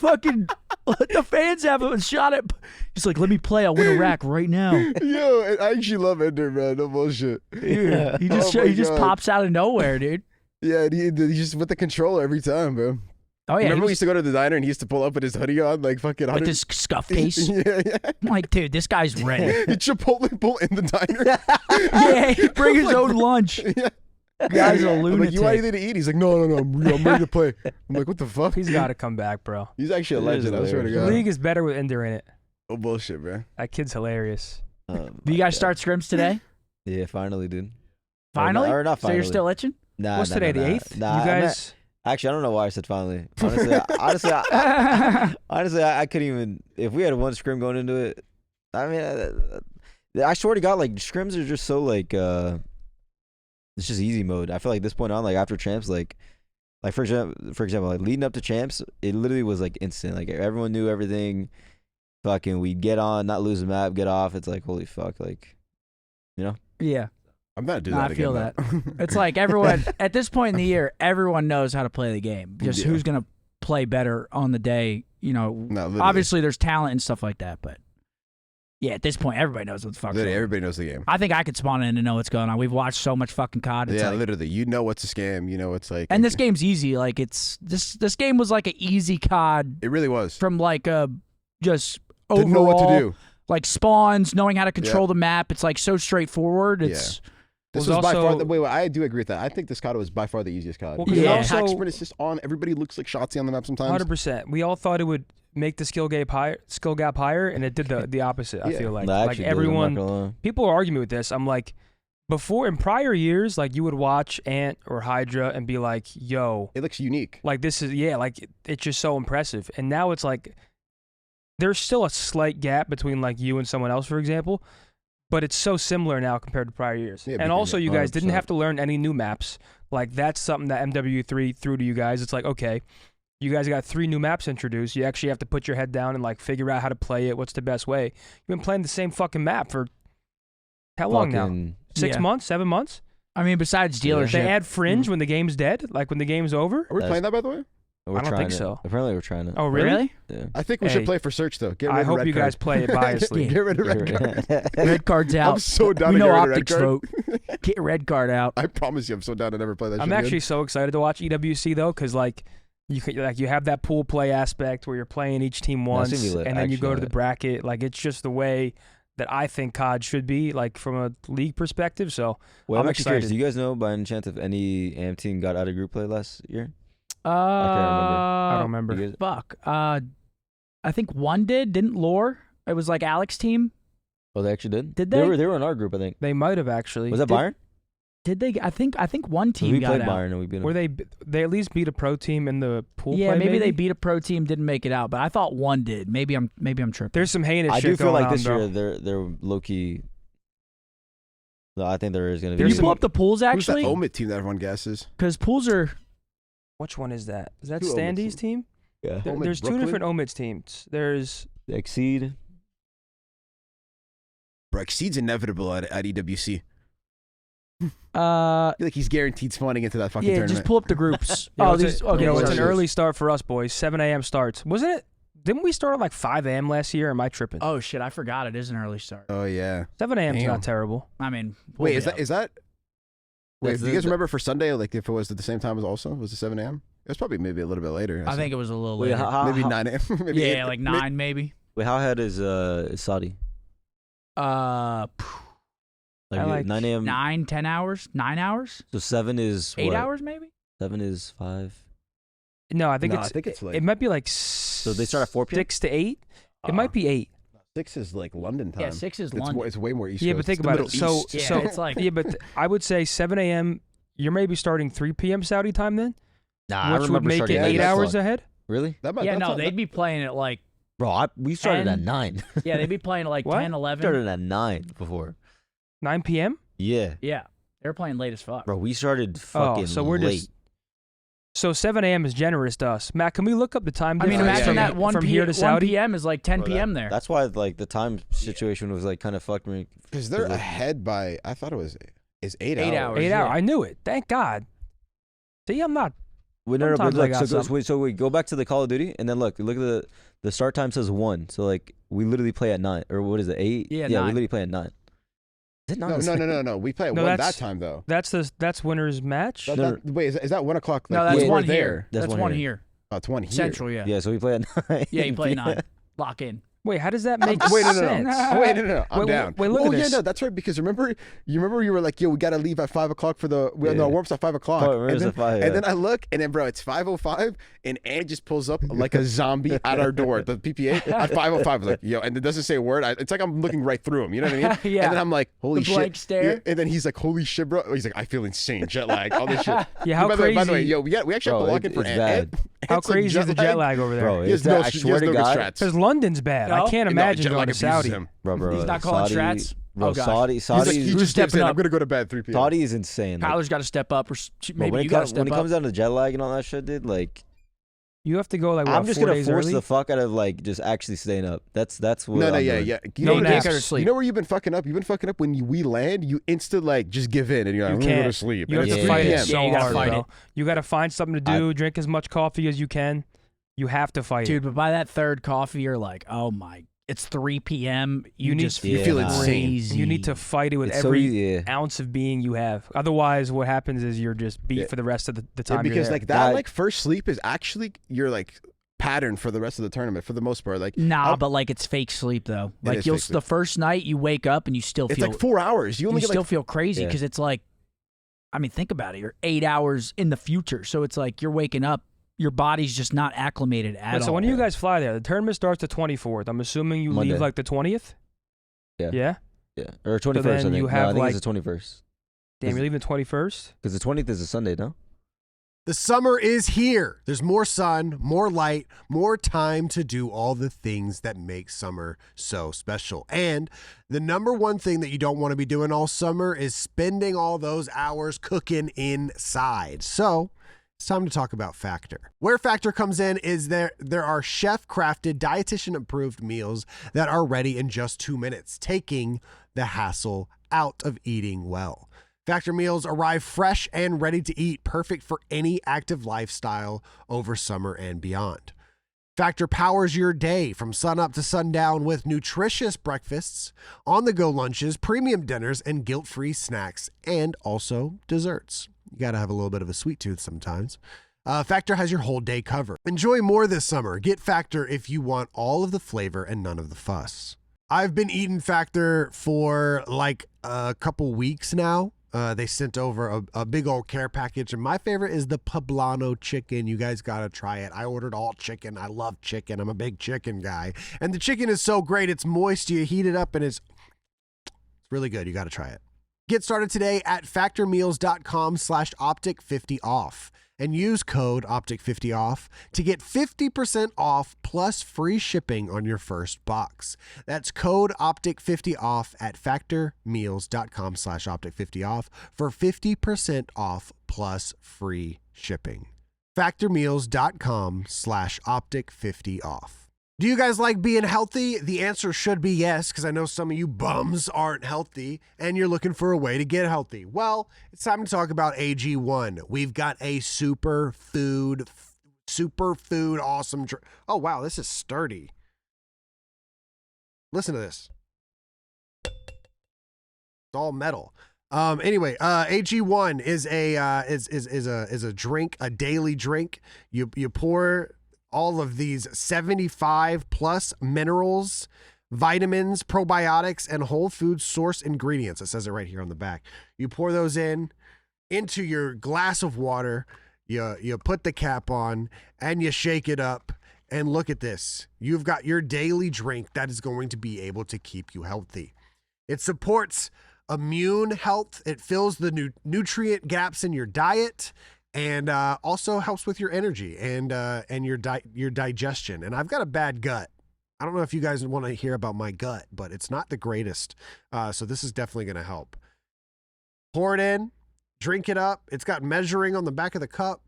fans have a shot at." He's like, "Let me play. I'll win a rack right now." yo, I actually love Ender, man. No bullshit. Dude, he just Oh my he just God. pops out of nowhere, dude. Yeah, and he's just with the controller every time, bro. Oh yeah, Remember he we was used to go to the diner and he used to pull up with his hoodie on, like fucking with this scuff case. yeah. I'm like, dude, this guy's ready. He Chipotle pull in the diner. Yeah, he bring his own lunch. Yeah. Guy's a I'm like, lunatic. you want anything to eat? He's like, no, I'm ready to play. I'm like, what the fuck? He's got to come back, bro. He's actually a It is legend. I swear to hilarious. The God. league is better with Ender in it. Oh bullshit, bro. That kid's hilarious. Do you guys start scrims today? Yeah, finally, dude. Finally? Or not So finally. you're still itching? Nah, What's nah, today, nah, the nah. 8th? Nah, You guys. Actually, I don't know why I said finally. Honestly, I couldn't even. If we had one scrim going into it, I mean, I swear to God, like scrims are just so like, it's just easy mode. I feel like this point on, like after champs, like Like for example, like leading up to champs, it literally was like instant. Like everyone knew everything. Fucking, we'd get on, not lose the map, get off. It's like holy fuck, like, you know. Yeah. I'm gonna do No, that I feel again. that. It's like everyone at this point in the year, everyone knows how to play the game. Just Yeah. who's gonna play better on the day. You know, No, literally. obviously there's talent and stuff like that, but yeah, at this point, everybody knows what the fuck's Literally, going on. everybody knows the game. I think I could spawn in and know what's going on. We've watched so much fucking COD. It's Yeah, like, literally. You know what's a scam. You know what's like. and this game's easy. Like it's this game was like an easy COD It really was. from like a just Didn't know overall, what to do. like spawns, knowing how to control the map. It's like so straightforward. It's This was was by far also- the wait. I do agree with that. I think this COD was by far the easiest COD. Well, 'cause it The also- attack sprint is just on. Everybody looks like Shotzi on the map sometimes. 100%. We all thought it would make the skill gap higher, and it did the opposite. I Yeah. feel like Nah, I like actually did, I'm not everyone, gonna lie. people are arguing with this. I'm like, before in prior years, like you would watch Ant or Hydra and be like, yo, It looks unique. like this is like it's just so impressive. And now it's like there's still a slight gap between like you and someone else, for example, but it's so similar now compared to prior years. Yeah, And also, you guys didn't 100%. have to learn any new maps. Like that's something that MW3 threw to you guys. It's like, okay, you guys got 3 new maps introduced. You actually have to put your head down and like figure out how to play it. What's the best way? You've been playing the same fucking map for how long now? Fucking- 6 Yeah. months? 7 months? I mean, besides dealership, They add fringe when the game's dead, like when the game's over. Are we That's- playing that by the way? We're I don't trying think it. so. Apparently, we're trying it. Oh, really? Yeah. I think we Hey. should play for search though. Get rid I of hope red you card. guys play it biasly. Get rid of red card. red card's out. I'm so down we to know get rid of red OpTic's card. vote. Get red card out. I promise you, I'm so down to never play that. I'm shit actually again. so excited to watch EWC though, because like you have that pool play aspect where you're playing each team No, it's once, gonna be lit, and then you go to actually. the bracket. Like it's just the way that I think COD should be, like from a league perspective. So Well, I'm I'm actually curious. excited. Do you guys know by any chance if any AM team got out of group play last year? I don't remember. You guys- Fuck. I think one didn't Lore? It was like Alex's team. Oh, they actually did. Did They they? were in our group, I think. They might have actually. Was that Did- Bayern? Did they? I think one team We got played out. Bayern and we beat them. Were they at least beat a pro team in the pool Yeah, play? maybe they beat a pro team, didn't make it out, but I thought one did. Maybe I'm tripping. There's some heinous I shit do feel going like this on, year though. they're low key. No, I think there is gonna Did be. you pull up the pools Who's actually? that Omit team that everyone guesses? Because pools are. Which one is that? Is that Who Standy's omits team? Yeah. There- Omid there's 2 Brooklyn? different Omits teams. There's Exceed. Bro, Exceed's inevitable at EWC. Uh, I feel like he's guaranteed spawning into that fucking yeah, tournament. just pull up the groups. You know, oh, it's these. a- Okay, you know, it's sorry. an early start for us boys. 7 a.m. starts. Wasn't it? Didn't we start at like 5 a.m. last year? Or am I tripping? Oh shit, I forgot it is an early start. Oh yeah. 7 a.m. is Damn. not terrible. I mean, Wait, is that? Wait, That's do you guys the- remember for Sunday? Like if it was at the same time as also was it 7 a.m.? It was probably maybe a little bit later. I think it was a little Wait, later. maybe 9 a.m. maybe Yeah, 8, like 9 maybe. Wait, how ahead is Saudi? like 9 a.m. 9, 10 hours, 9 hours, So 7 is 8 what? hours maybe. 7 is 5. No, I think No, it's. I think it's like it might be like. So they start at 4 p.m. 6 to 8. It might be 8. 6 is like London time. Yeah, 6 is It's, London. more, it's way more East Yeah, Coast. but think It's the about it. Middle So, East. Yeah, it's like yeah, but I would say 7 a.m. You're maybe starting 3 p.m. Saudi time then, Nah, I which would remember make it starting at 8 8 hours o'clock. ahead. Really? That might, yeah, that's no, not- they'd be playing at like Bro, we started at 10. 9. yeah, they'd be playing at like What? 10, 11. started at 9 before. 9 p.m. Yeah. Yeah, they're playing late as fuck. Bro, we started fucking so we're late. just. So 7 a.m. is generous to us. Matt, can we look up the time I mean, difference imagine from, that 1 from p.m. here to 1 Saudi? p.m. is like 10 Bro, p.m. there. That's why like the time situation was like kind of fucked me. Because they're ahead by, I thought it was, is 8 8 hours. hours. 8 yeah. hours. I knew it. Thank God. See, I'm not. Wait, no, but Sometimes I look, got so something. we go back to the Call of Duty and then look at the start time says 1. So like we literally play at 9 or what is it 8? Yeah, we 9. literally play at 9. Is it 9? No. We play at No, 1 that that's- time though. That's winner's match. Wait, is that 1 o'clock? no, like, that's when one we're here. there? That's That's one one here. Oh, it's 1 here. Central, yeah. Yeah, so we play at 9. Yeah, you play 9. Lock in. Wait, how does that make Wait, no. sense? Wait, no. I'm Wait, down. wait, look oh, at yeah, this. no, that's right. Because remember you were like, yo, we got to leave at 5 o'clock for the, Yeah. no, warm-up's at 5 o'clock. Oh, remember and it's then, at 5, yeah. and then I look, and then, bro, it's 5:05, and Ann just pulls up like a zombie at our door, the PPA, at 5:05. I was like, yo, and it doesn't say a word. It's like I'm looking right through him. You know what I mean? Yeah. And then I'm like, holy The shit. blank stare. Yeah, and then he's like, holy shit, bro. He's like, I feel insane. Jet lag, all this shit. Yeah, how by crazy? The way, yo, we actually Bro, have to lock in for it's Ant. bad. how It's like crazy is the jet lag over there? Bro, He has I swear to God, Because London's bad. No? I can't No, imagine jet going lag to abuses Saudi. him. bro. He's not calling Saudi, strats. Bro, Oh, gosh. Saudi, He's like, he Who's just gives stepping in. up? I'm gonna go to bed 3 p.m. Saudi is insane. Like, Kyler's got to step up, or bro, maybe when you it got to comes step when it up. comes down to jet lag and all that shit, dude, like You have to go like what, I'm just 4 gonna days force early? the fuck out of like just actually staying up. That's what. No, I'm yeah. doing. You No know, naps. you know where you've been fucking up? You've been fucking up when we land. You instant like just give in and you're like, You I'm gonna go to can't. sleep. You have And to it's Yeah. fight 3 it p.m. so you gotta hard, fight bro. it. You got to find something to do. Drink as much coffee as you can. You have to fight Dude, it. but by that third coffee, you're like, oh my, it's 3 p.m. You need- just You feel feel insane. crazy. You need to fight it with It's so every easy. Yeah. ounce of being you have. Otherwise, what happens is you're just beat Yeah. for the rest of the Yeah, time. because you're there. like that, That- like first sleep is actually your like pattern for the rest of the tournament for the most part. Like Nah, but like it's fake sleep though. It Like is you'll fake sleep. the first night you wake up and you still it's feel like 4 hours. You only you get still like feel crazy Yeah. because it's like, I mean, think about it. You're 8 hours in the future, so it's like you're waking up. Your body's just not acclimated at Wait, all. so when do you guys fly there? The tournament starts the 24th. I'm assuming you Monday. leave like the 20th? Yeah. Yeah? Yeah, or 21st. then I think. you No, have, I think like- it's the 21st Damn, Is- you're leaving the 21st? because the 20th is a Sunday, no? The summer is here. There's more sun, more light, more time to do all the things that make summer so special. And the number one thing that you don't want to be doing all summer is spending all those hours cooking inside. So it's time to talk about Factor. Where Factor comes in is there are chef-crafted, dietitian-approved meals that are ready in just 2 minutes, taking the hassle out of eating well. Factor meals arrive fresh and ready to eat, perfect for any active lifestyle over summer and beyond. Factor powers your day from sunup to sundown with nutritious breakfasts, on-the-go lunches, premium dinners, and guilt-free snacks, and also desserts. You got to have a little bit of a sweet tooth sometimes. Factor has your whole day covered. Enjoy more this summer. Get Factor if you want all of the flavor and none of the fuss. I've been eating Factor for like a couple weeks now. They sent over a big old care package, and my favorite is the poblano chicken. You guys got to try it. I ordered all chicken. I love chicken. I'm a big chicken guy. And the chicken is so great. It's moist. You heat it up, and it's really good. You got to try it. Get started today at factormeals.com/optic50off and use code optic50off to get 50% off plus free shipping on your first box. That's code optic50off at factormeals.com/optic50off for 50% off plus free shipping. factormeals.com/optic50off. Do you guys like being healthy? The answer should be yes, because I know some of you bums aren't healthy and you're looking for a way to get healthy. Well, it's time to talk about AG1. We've got a superfood awesome drink. Oh, wow, this is sturdy. Listen to this. It's all metal. Anyway, AG1 is a drink, a daily drink. You pour all of these 75 plus minerals, vitamins, probiotics, and whole food source ingredients. It says it right here on the back. You pour those into your glass of water. You put the cap on and you shake it up. And look at this. You've got your daily drink that is going to be able to keep you healthy. It supports immune health. It fills the nutrient gaps in your diet. And also helps with your energy and your digestion. And I've got a bad gut. I don't know if you guys want to hear about my gut, but it's not the greatest. So this is definitely going to help. Pour it in, drink it up. It's got measuring on the back of the cup.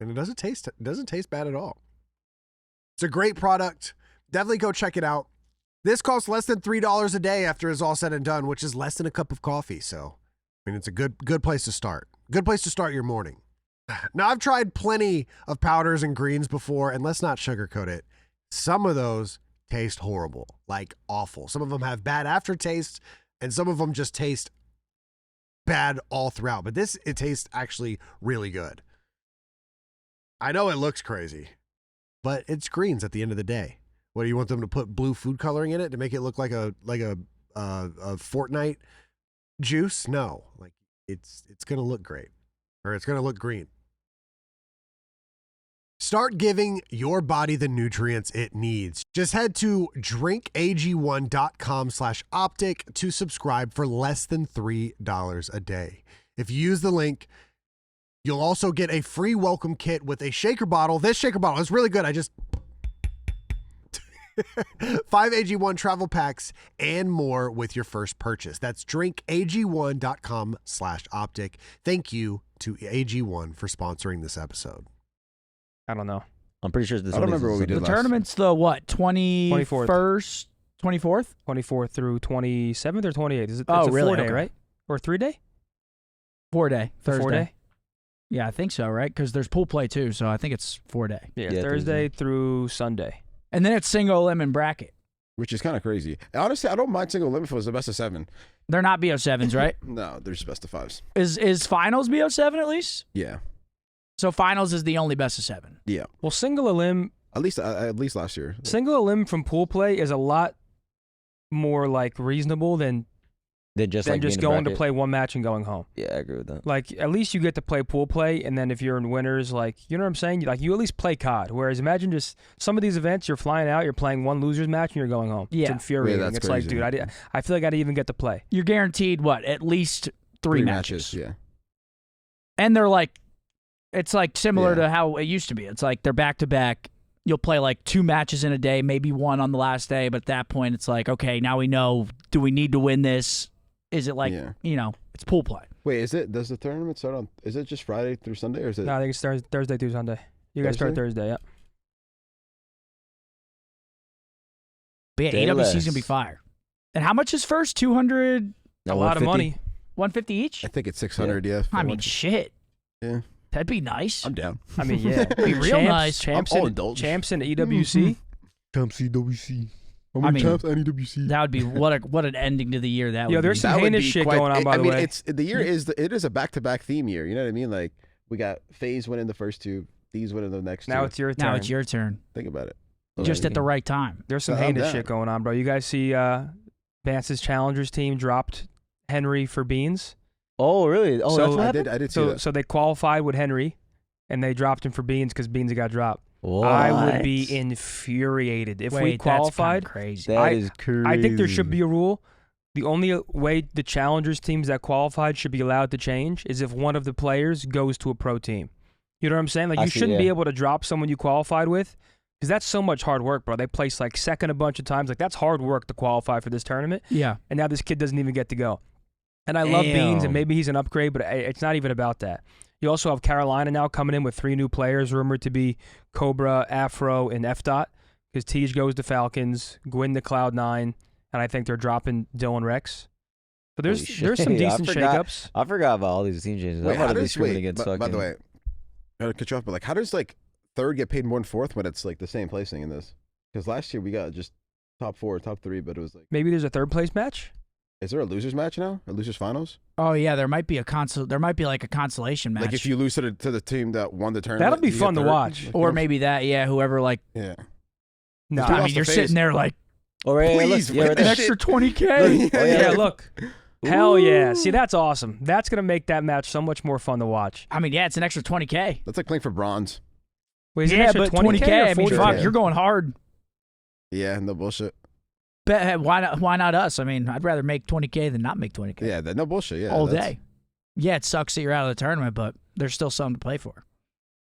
And it doesn't taste bad at all. It's a great product. Definitely go check it out. This costs less than $3 a day after it's all said and done, which is less than a cup of coffee. So I mean, it's a good place to start. Good place to start your morning. Now, I've tried plenty of powders and greens before, and let's not sugarcoat it. Some of those taste horrible, like awful. Some of them have bad aftertaste, and some of them just taste bad all throughout. But it tastes actually really good. I know it looks crazy, but it's greens at the end of the day. What, do you want them to put blue food coloring in it to make it look like a Fortnite juice? No, like it's gonna look great, or it's gonna look green. Start giving your body the nutrients it needs. Just head to drinkag1.com/optic to subscribe for less than $3 a day. If you use the link, you'll also get a free welcome kit with a shaker bottle. This shaker bottle is really good. 5 AG1 travel packs and more with your first purchase. That's drinkag1.com/optic. Thank you to AG1 for sponsoring this episode. I don't know. I'm pretty sure this I don't remember what we did The last. tournament's the what? 21st? 24th? 24th through 27th or 28th. Is it? Oh, it's a really? 4-day, Okay. right? Or 3-day? 4-day. Thursday. 4-day? Yeah, I think so, right? Because there's pool play too, so I think it's 4-day. Yeah, Yeah, Thursday through Sunday. And then it's single limit bracket. Which is kind of crazy. Honestly, I don't mind single limit if it was the best of 7. They're not BO7s, right? No, there's best of 5s. Is finals BO7 at least? Yeah. So finals is the only best of 7. Yeah. Well, single elim At least last year. single elim from pool play is a lot more like reasonable than just going to bracket. play one match and going home. Yeah, I agree with that. Like, at least you get to play pool play, and then if you're in winners, like, you know what I'm saying? Like, you at least play COD. Whereas imagine just some of these events, you're flying out, you're playing one loser's match, and you're going home. It's Yeah. infuriating. Yeah, that's it's crazy. like, dude, I feel like I didn't even get to play. You're guaranteed what? At least three matches. Yeah. And they're like, it's like similar Yeah. to how it used to be. It's like they're back to back. You'll play like 2 matches in a day, maybe 1 on the last day. But at that point, it's like, okay, now we know, do we need to win this? Is it like, Yeah. it's pool play. Wait, does the tournament start on, is it just Friday through Sunday or is it? No, I think it's Thursday through Sunday. You guys start Thursday, yeah. But yeah, Day AWC's less. going to be fire. And how much is first? 200, A lot of 150? money. 150 each? I think it's 600, yeah. I mean, shit. Yeah. That'd be nice. I'm down. I mean, yeah. Be real nice. Champs I'm all in indulged. EWC. Champs CWC. I mean, champs and EWC. That would be what an ending to the year that Yo, would there's be. some That would heinous be shit quite- going on, by the way. it's the year it is a back-to-back theme year. You know what I mean? Like we got Faze winning the first 2, these winning the next 2. Now it's your turn. Now it's your turn. Think about it. Just at the right time. There's some I'm heinous down. shit going on, bro. You guys see Vance's Challengers team dropped Henry for Beans? Oh, really? Oh, So- that's what I happened? did see So that. so they qualified with Henry, and they dropped him for Beans because Beans got dropped. What? I would be infuriated if we Wait, qualified. that's kinda crazy. That is crazy. I think there should be a rule. The only way the Challengers teams that qualified should be allowed to change is if one of the players goes to a pro team. You know what I'm saying? Like, I you see, shouldn't be yeah. able to drop someone you qualified with because that's so much hard work, bro. They placed like second a bunch of times. Like, that's hard work to qualify for this tournament. Yeah. And now this kid doesn't even get to go. And I love Beans, and Damn. maybe he's an upgrade, but it's not even about that. You also have Carolina now coming in with 3 new players, rumored to be Cobra, Afro, and F-Dot, because Tej goes to Falcons, Gwyn to Cloud9, and I think they're dropping Dylan Rex. So there's Holy some shit. I decent forgot. shapes. I forgot about all these team changes. Wait, I'm how about to be does screaming wait, against by fucking. the way, I gotta cut you off, but like, how does like 3rd get paid more than 4th when it's like the same placing in this? Because last year we got just top 4, top 3, but it was like, Maybe there's a 3rd place match? is there a losers match now? A losers finals? Oh yeah, there might be like a consolation match. Like if you lose to the team that won the tournament, That'll be you get fun to 3rd? watch. Like, or maybe that, yeah, whoever like yeah. No. Who I lost mean to you're Faze? sitting there like Oh, right, Please, yeah, win right an that there. extra shit. 20K. Oh, Yeah, yeah. look. Hell yeah. See, that's awesome. That's going to make that match so much more fun to watch. I mean, yeah, it's an extra 20K. That's like playing for bronze. Wait, is it Yeah, extra but 20K 20K, or I mean, 40K? fuck, you're going hard. Yeah, no bullshit. Bet, why not us? I mean, I'd rather make 20K than not make 20K Yeah, no bullshit. Yeah, all that's- day. Yeah, it sucks that you're out of the tournament, but there's still something to play for.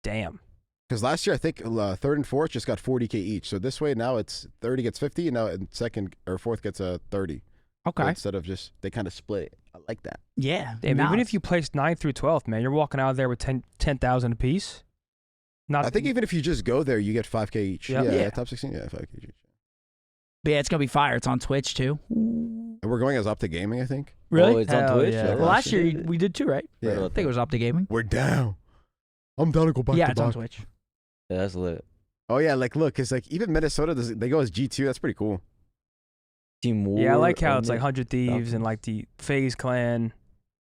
Damn. Because last year I think 3rd and 4th just got 40K each. So this way now it's 30 gets 50, and now 2nd or 4th gets a 30. Okay. Instead of just they kind of split. I like that. Yeah. Damn, nah. even if you placed 9th through 12th, man, you're walking out of there with 10,000 apiece. Not, I think even if you just go there, you get 5K each. Yep. Yeah, Yeah. top 16, yeah, 5K each. But yeah, it's gonna be fire. It's on Twitch too. And we're going as OpTic Gaming, I think. Really? Oh, it's on Hell Twitch? yeah. Okay. well, last year we did too, right? Yeah. I think it was Optic Gaming. We're down. I'm down to go back Yeah, to it's on back. Twitch. Yeah, that's lit. Oh yeah, like look, cause like even Minnesota they go as G2. That's pretty cool. Team War. yeah, I like how on it's like it. 100 Thieves and like the Faze Clan.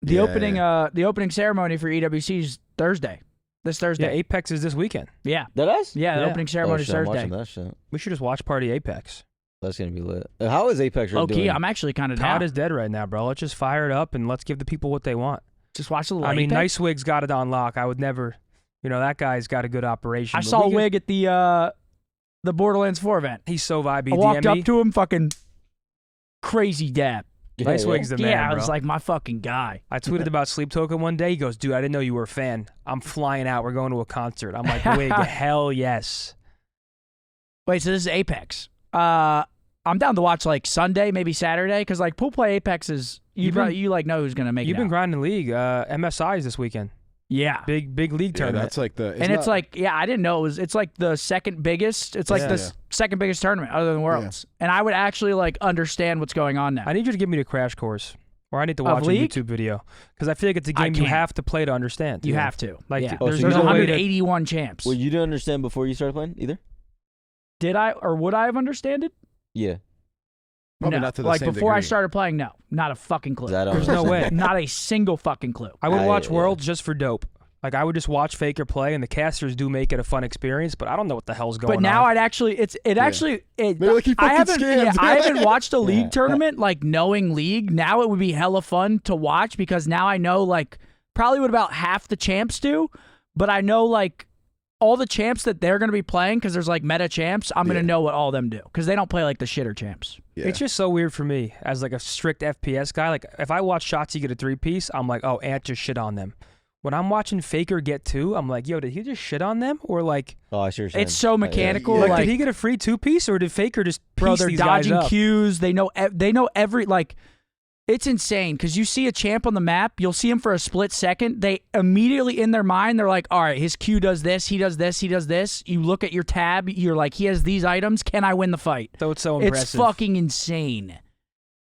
The Yeah, opening ceremony for EWC is Thursday. This Yeah, Thursday. Apex is this weekend. Yeah. That us? Yeah, the Yeah. opening Oh, ceremony is shit, I'm Thursday. watching that shit. We should just watch Party Apex. That's gonna be lit. How is Apex Low doing? key, I'm actually kind of Todd down. is dead right now, bro. Let's just fire it up and let's give the people what they want. Just watch a little I mean, Apex. Nicewig's got it on lock. I would never, that guy's got a good operation. I but saw we can- Wig at the Borderlands 4 event. He's so vibey. I walked DM'd. up to him, fucking crazy dab. Nicewig's the man, Yeah, I bro. was like, my fucking guy. I tweeted about Sleep Token one day. He goes, dude, I didn't know you were a fan. I'm flying out. We're going to a concert. I'm like, Wig, hell yes. Wait, so this is Apex. I'm down to watch like Sunday, maybe Saturday, because like pool play Apex is you like know who's gonna make it. You've been out. grinding league. MSIs this weekend. Yeah, big league Yeah, tournament. that's like the. it's like I didn't know it's like the second biggest. It's like the second biggest tournament other than Worlds, and I would actually like understand what's going on now. I need you to give me the crash course, or I need to watch a League? YouTube video because I feel like it's a game you have to play to understand. You have to. Like, yeah. there's so there's you don't- 181 champs. Well, you didn't understand before you started playing either. Did I or would I have understood it? Yeah. Probably No. not to the like same before I degree. started playing. No, not a fucking clue. I don't There's no understand. way. Not a single fucking clue. I would watch yeah. Worlds just for dope. Like I would just watch Faker play, and the casters do make it a fun experience. But I don't know what the hell's going on. But now I'd actually, They're like, he I fucking haven't, scammed. I haven't watched a league Yeah. tournament like knowing league. Now it would be hella fun to watch because now I know like probably what about half the champs do, but I know like all the champs that they're going to be playing because there's like meta champs. I'm going to know what all of them do because they don't play like the shitter champs. Yeah. It's just so weird for me as like a strict FPS guy. Like if I watch Shotzi get a 3-piece, I'm like, oh, Ant just shit on them. When I'm watching Faker get 2, I'm like, yo, did he just shit on them? Or like, Oh, I see what you're saying. It's so mechanical. Yeah. like, Like, did he get a free 2-piece or did Faker just piece bro, they're these guys dodging up? cues. They know every like. It's insane because you see a champ on the map, you'll see him for a split second. They immediately in their mind, they're like, all right, his Q does this, he does this, he does this. You look at your tab, you're like, he has these items. Can I win the fight? So it's so impressive. It's fucking insane.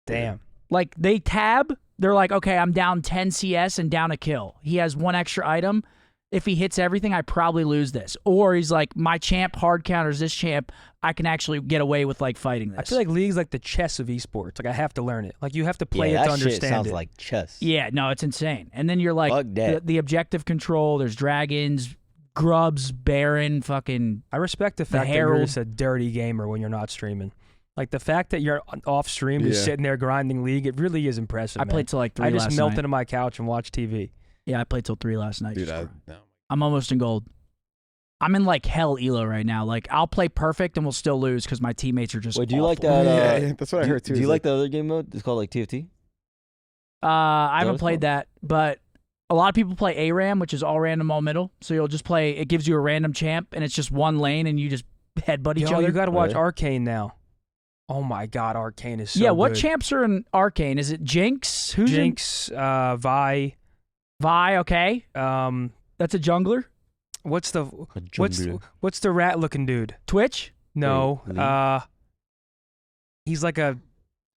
Damn. Like they tab, they're like, okay, I'm down 10 CS and down a kill. He has one extra item. If he hits everything, I probably lose this. Or he's like, my champ hard counters this champ. I can actually get away with like fighting this. I feel like League's like the chess of esports. Like I have to learn it. Like you have to play yeah, it to that shit understand sounds it. like chess. Yeah, no, it's insane. And then you're like Fuck that. the objective control. There's dragons, grubs, Baron, fucking. I respect the fact that you're Herald. just a dirty gamer when you're not streaming. Like the fact that you're off stream, just Yeah. sitting there grinding League, it really is impressive. I man. played till like 3 I just last melt night. into my couch and watch TV. Yeah, I played till 3 last night. Dude, just no. I'm almost in gold. I'm in like hell elo right now. Like I'll play perfect and we'll still lose because my teammates are just. Wait, do you like awful. that? Yeah, that's what I heard too. Do you It's like the other game mode? It's called like TFT. I haven't what it's played that, but a lot of people play ARAM, which is all random, all middle. So you'll just play. It gives you a random champ, and it's just one lane, and you just headbutt each Yo, other. you got to watch Really? Arcane now. Oh my God, Arcane is so yeah, what good. champs are in Arcane? Is it Jinx? Who's in Jinx, Vi. Vi? Okay, that's a jungler. What's the A what's jungler. what's the rat looking dude? Twitch. No, Wait, Lee? he's like a,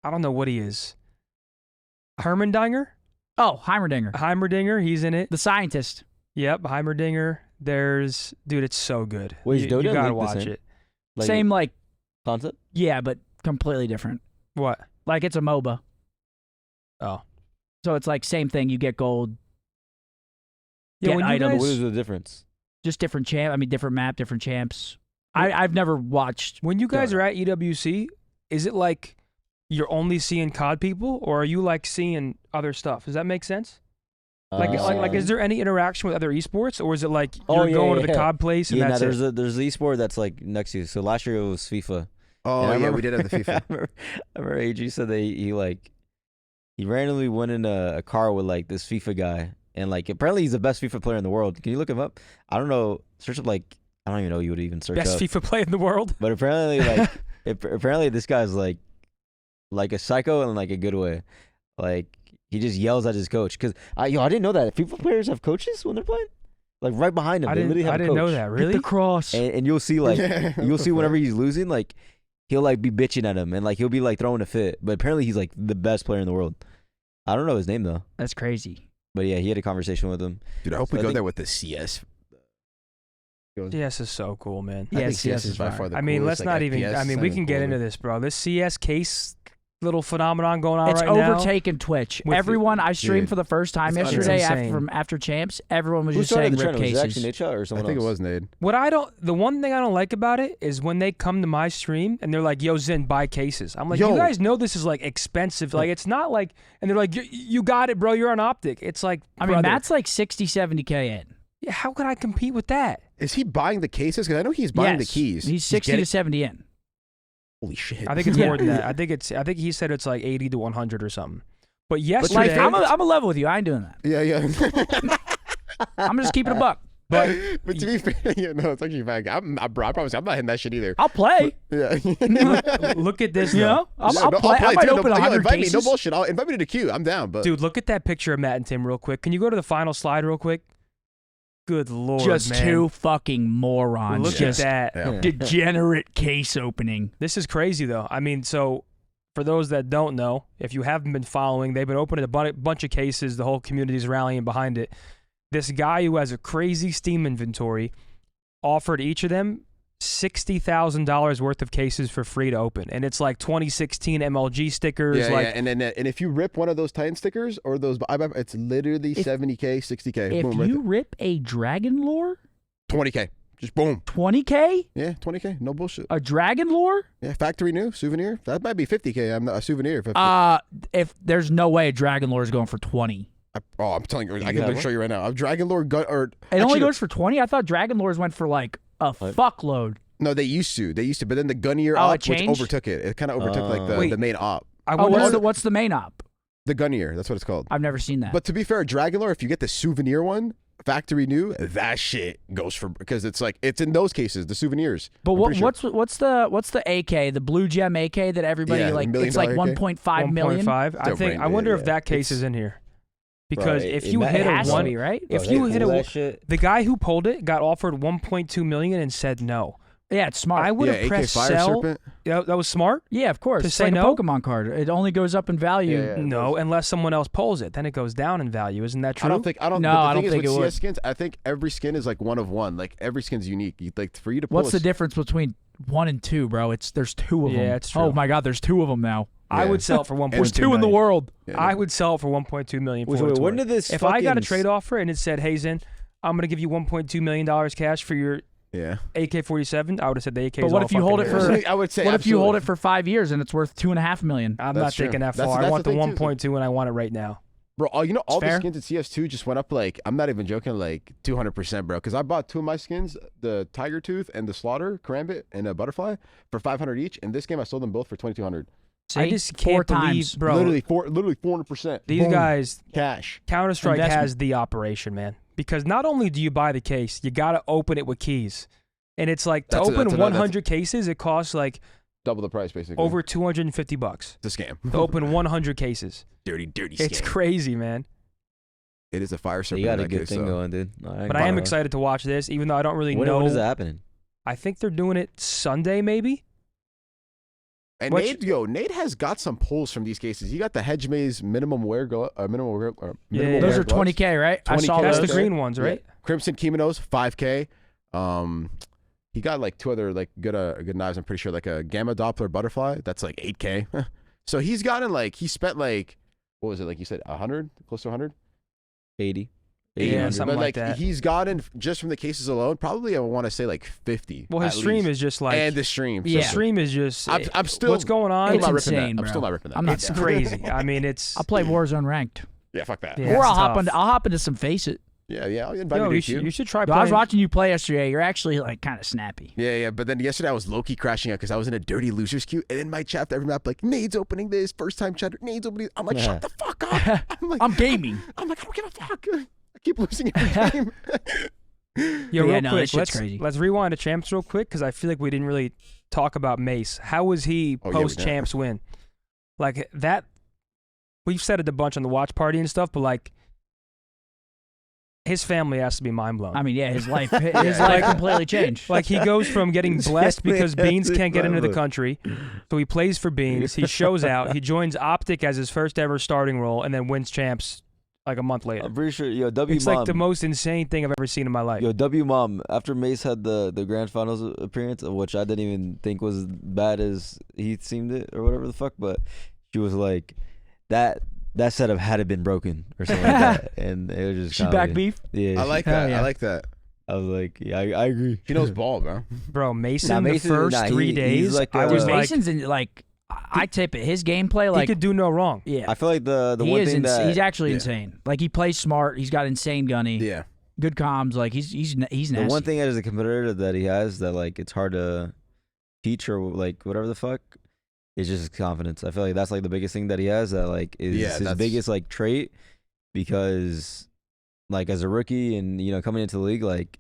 I don't know what he is. Hermandinger, Oh, Heimerdinger. He's in it. the scientist. Yep, Heimerdinger. There's dude, it's so good. Wait, is you Dota and gotta Link the watch same? it. Like, Same like concept. yeah, but completely different. What? Like it's a MOBA, Oh, so it's like same thing. You get gold, yeah. Get When you items. What guys, is the difference? just different champ. I mean, different map, different champs. I've never watched. when you guys Dota. are at EWC, is it like you're only seeing COD people, or are you like seeing other stuff? Does that make sense? Like, is there any interaction with other esports, or is it like Oh, you're yeah, going yeah, to the yeah. COD place and Yeah, that's there's it? there's the esport that's like next to you. So last year it was FIFA. Oh And I yeah, remember- we did have the FIFA. I remember AG said that he randomly went in a car with like this FIFA guy, and like apparently he's the best FIFA player in the world. Can you look him up? I don't know. Search up like I don't even know what you would even search Best up. FIFA play in the world. But apparently like apparently this guy's like a psycho in like a good way. Like he just yells at his coach because I didn't know that FIFA players have coaches when they're playing. Like right behind him, I they literally have a didn't know coach. that. Hit Really? the cross. And you'll see like Yeah, you'll what see the whenever fuck? he's losing, like he'll like be bitching at him and like he'll be like throwing a fit. But apparently he's like the best player in the world. I don't know his name though. That's crazy. But yeah, he had a conversation with him. Dude, I hope So we I go think- there with the CS. CS is so cool, man. I Yeah, think CS CS is is by fire. far the I mean, coolest, let's like, not even. FPS I mean, we and can get cool. into this, bro. This CS case little phenomenon going on It's right now. overtaken Twitch. With Everyone, I streamed Dude, for the first time it's yesterday insane. after champs. Everyone was Who just started saying the rip trend? Was it cases. actually Nate Shot or I someone think else? it was Nade. The one thing I don't like about it is when they come to my stream and they're like, "Yo, Zen, buy cases." I'm like, Yo. "You guys know this is like expensive. Like, it's not like." And they're like, "You got it, bro. You're on OpTic." It's like, I mean, brother, Matt's like 60, 70K in. yeah, how could I compete with that? Is he buying the cases? Because I know he's buying the Yes. keys. He's 60 getting- to 70 in. Holy shit! I think it's Yeah. more than that. I think he said it's like 80 to 100 or something. But Like, yesterday, I'm a level with you. I ain't doing that. yeah. I'm just keeping a buck. But to be fair, it's actually fine. I promise I'm not hitting that shit either. I'll play. Yeah. look at this, You though. know, I'll play. I might dude. open 100 invite cases. me. No bullshit. Invite me to the queue. I'm down. But Dude, look at that picture of Matt and Tim real quick. Can you go to the final slide real quick? Good Lord, Just man. two fucking morons. Look Just at that. Yeah. degenerate case opening. This is crazy, though. I mean, so for those that don't know, if you haven't been following, they've been opening a bunch of cases. The whole community's rallying behind it. This guy who has a crazy Steam inventory offered each of them $60,000 worth of cases for free to open, and it's like 2016 MLG stickers. yeah, like, and if you rip one of those Titan stickers or those, it's literally 70K, 60K. If boom, right you there. rip a Dragon Lore, 20K, just boom. 20K, Yeah, 20K, no bullshit. a Dragon Lore. Yeah, factory new souvenir. That might be 50K. I'm not a souvenir. If there's no way a Dragon Lore is going for 20. I'm telling you, I got can one? show you right now. A Dragon Lord gun or It only actually, goes for 20. I thought Dragon Lores went for like a What? fuckload. no, they used to, but then the Gunnier Oh, op, it which changed? overtook it. It kind of overtook like Wait. the main op. I Oh, wonder. what's the main op? The Gunnier, that's what it's called. I've never seen that. But to be fair, Dragon Lore, if you get the souvenir one, factory new, that shit goes for, because it's like, it's in those cases, the souvenirs. But I'm pretty sure. what's the AK, the blue gem AK that everybody Yeah, the like? $1 million It's like AK? 1.5 million. 1.5. I Still think. brain I wonder dead, if yeah. that case It's- is in here, because Bro, if it you might- hit It a has to one, be, right? if Bro, you they hit pull a, that shit. the guy who pulled it got offered 1.2 million and said no. Yeah, it's smart. I would Yeah, have AK pressed Fire sell. Serpent. Yeah, that was smart. Yeah, of course. To It's say like no? a Pokemon card. It only goes up in value. Yeah, yeah. No, unless someone else pulls it, then it goes down in value. Isn't that true? I don't think, No, but the I thing don't is think with it would. CS skins, I think every skin is like one of one. Like every skin's unique. Like for you to pull What's a the difference between 1 and 2, bro? There's 2 of them. Yeah, it's true. Oh my God, there's 2 of them now. I Yeah. would sell it for 1.2 There's 2 in the million. world. Yeah, I would sell it for 1.2 million. Wait, For what it's when worth. did this? If I got a fucking trade offer and it said, "Hey Zen, I'm gonna give you 1.2 million cash for your Yeah. AK-47," I would have said the AK. But what if you hold it for- I would say. What if you hold absolutely. it for 5 years and it's worth 2.5 million? I'm That's not true. thinking that That's- far. I that's want the the thing, too. 1.2 and I want it right now. Bro, all the fair. skins in CS2 just went up like, I'm not even joking, like 200%, bro. Because I bought 2 of my skins, the Tiger Tooth and the Slaughter, Karambit, and a Butterfly, for 500 each. And this game, I sold them both for 2,200. I See? just 4 can't believe, times. bro. Literally 400%. These Boom. guys, Cash. Counter-Strike Investment. has the operation, man. Because not only do you buy the case, you got to open it with keys. And it's like, to That's open another- 100 cases, it costs like Double the price, basically. over $250 It's a scam. to open 100 cases. dirty scam. It's crazy, man. It is a fire serpent. You got in a that good case, thing so. going, dude. But I am excited to watch this, even though I don't really know. When is it happening? I think they're doing it Sunday, maybe. And Which- Nate has got some pulls from these cases. He got the Hedge Maze minimum wear, minimum wear, Yeah, minimum Those wear are gloves. 20K, right? I 20K. saw That's those. the green ones, Yeah. right? Crimson Kimonos, 5K. He got like 2 other like good knives. I'm pretty sure, like a Gamma Doppler Butterfly. That's like 8K. So he's gotten like, he spent like, what was it, like you said, 100, close to 100. 80. Yeah, 800. something But like that. he's gotten just from the cases alone, probably I want to say like 50. Well, his at stream least. is just like, and the stream. Yeah. the stream is just, I'm still. what's going on? I'm It's not ripping insane, that. I'm bro. still not ripping that. I'm not It's down. crazy. I mean, it's. I'll play Warzone ranked. Yeah, fuck that. Yeah. Or I'll it's tough. hop into some Face It. Yeah. I'll invite Yo, you you to queue. should try Yo, playing. I was watching you play yesterday. You're actually like kind of snappy. Yeah. But then yesterday I was low-key crashing out because I was in a dirty losers queue, and then my chat every map like, Nade's opening this, first time chatter, Nade's opening. I'm like, shut the fuck up. I'm like, I'm gaming. I don't give a fuck. I keep losing every game. Yo, Yeah, real no, quick, this shit's let's crazy. let's rewind to champs real quick because I feel like we didn't really talk about Mace. How was he Oh, yeah, we post champs win? Like that, we've said it a bunch on the watch party and stuff, but like his family has to be mind blown. I mean, yeah, his life completely changed. Like he goes from getting blessed because family Beans has to can't be get into the mind-blown. country, so he plays for Beans. He shows out. He joins OpTic as his first ever starting role, and then wins champs like a month later. I'm pretty sure. Yo, W It's Mom. like the most insane thing I've ever seen in my life. Yo, W Mom, after Mace had the grand finals appearance, which I didn't even think was bad as he seemed it or whatever the fuck, but she was like, that setup had it been broken or something like that, and it was just She comedy. back beef. Yeah, I like Hell that. yeah. I like that. I was like, yeah, I agree. He knows ball, bro. Bro, Mason, Nah, the Mason- first nah, 3 he's days, like, I was Dude, like- Mason's in like I tip it. His gameplay, he like could do no wrong. yeah, I feel like the he one is. thing that He's actually Yeah. insane. Like he plays smart. He's got insane gunny. Yeah. Good comms. Like he's nasty. the one thing as a competitor that he has that like it's hard to teach or like whatever the fuck is just his confidence. I feel like that's like the biggest thing that he has that like is Yeah, his that's- biggest like trait because like as a rookie and you know coming into the league like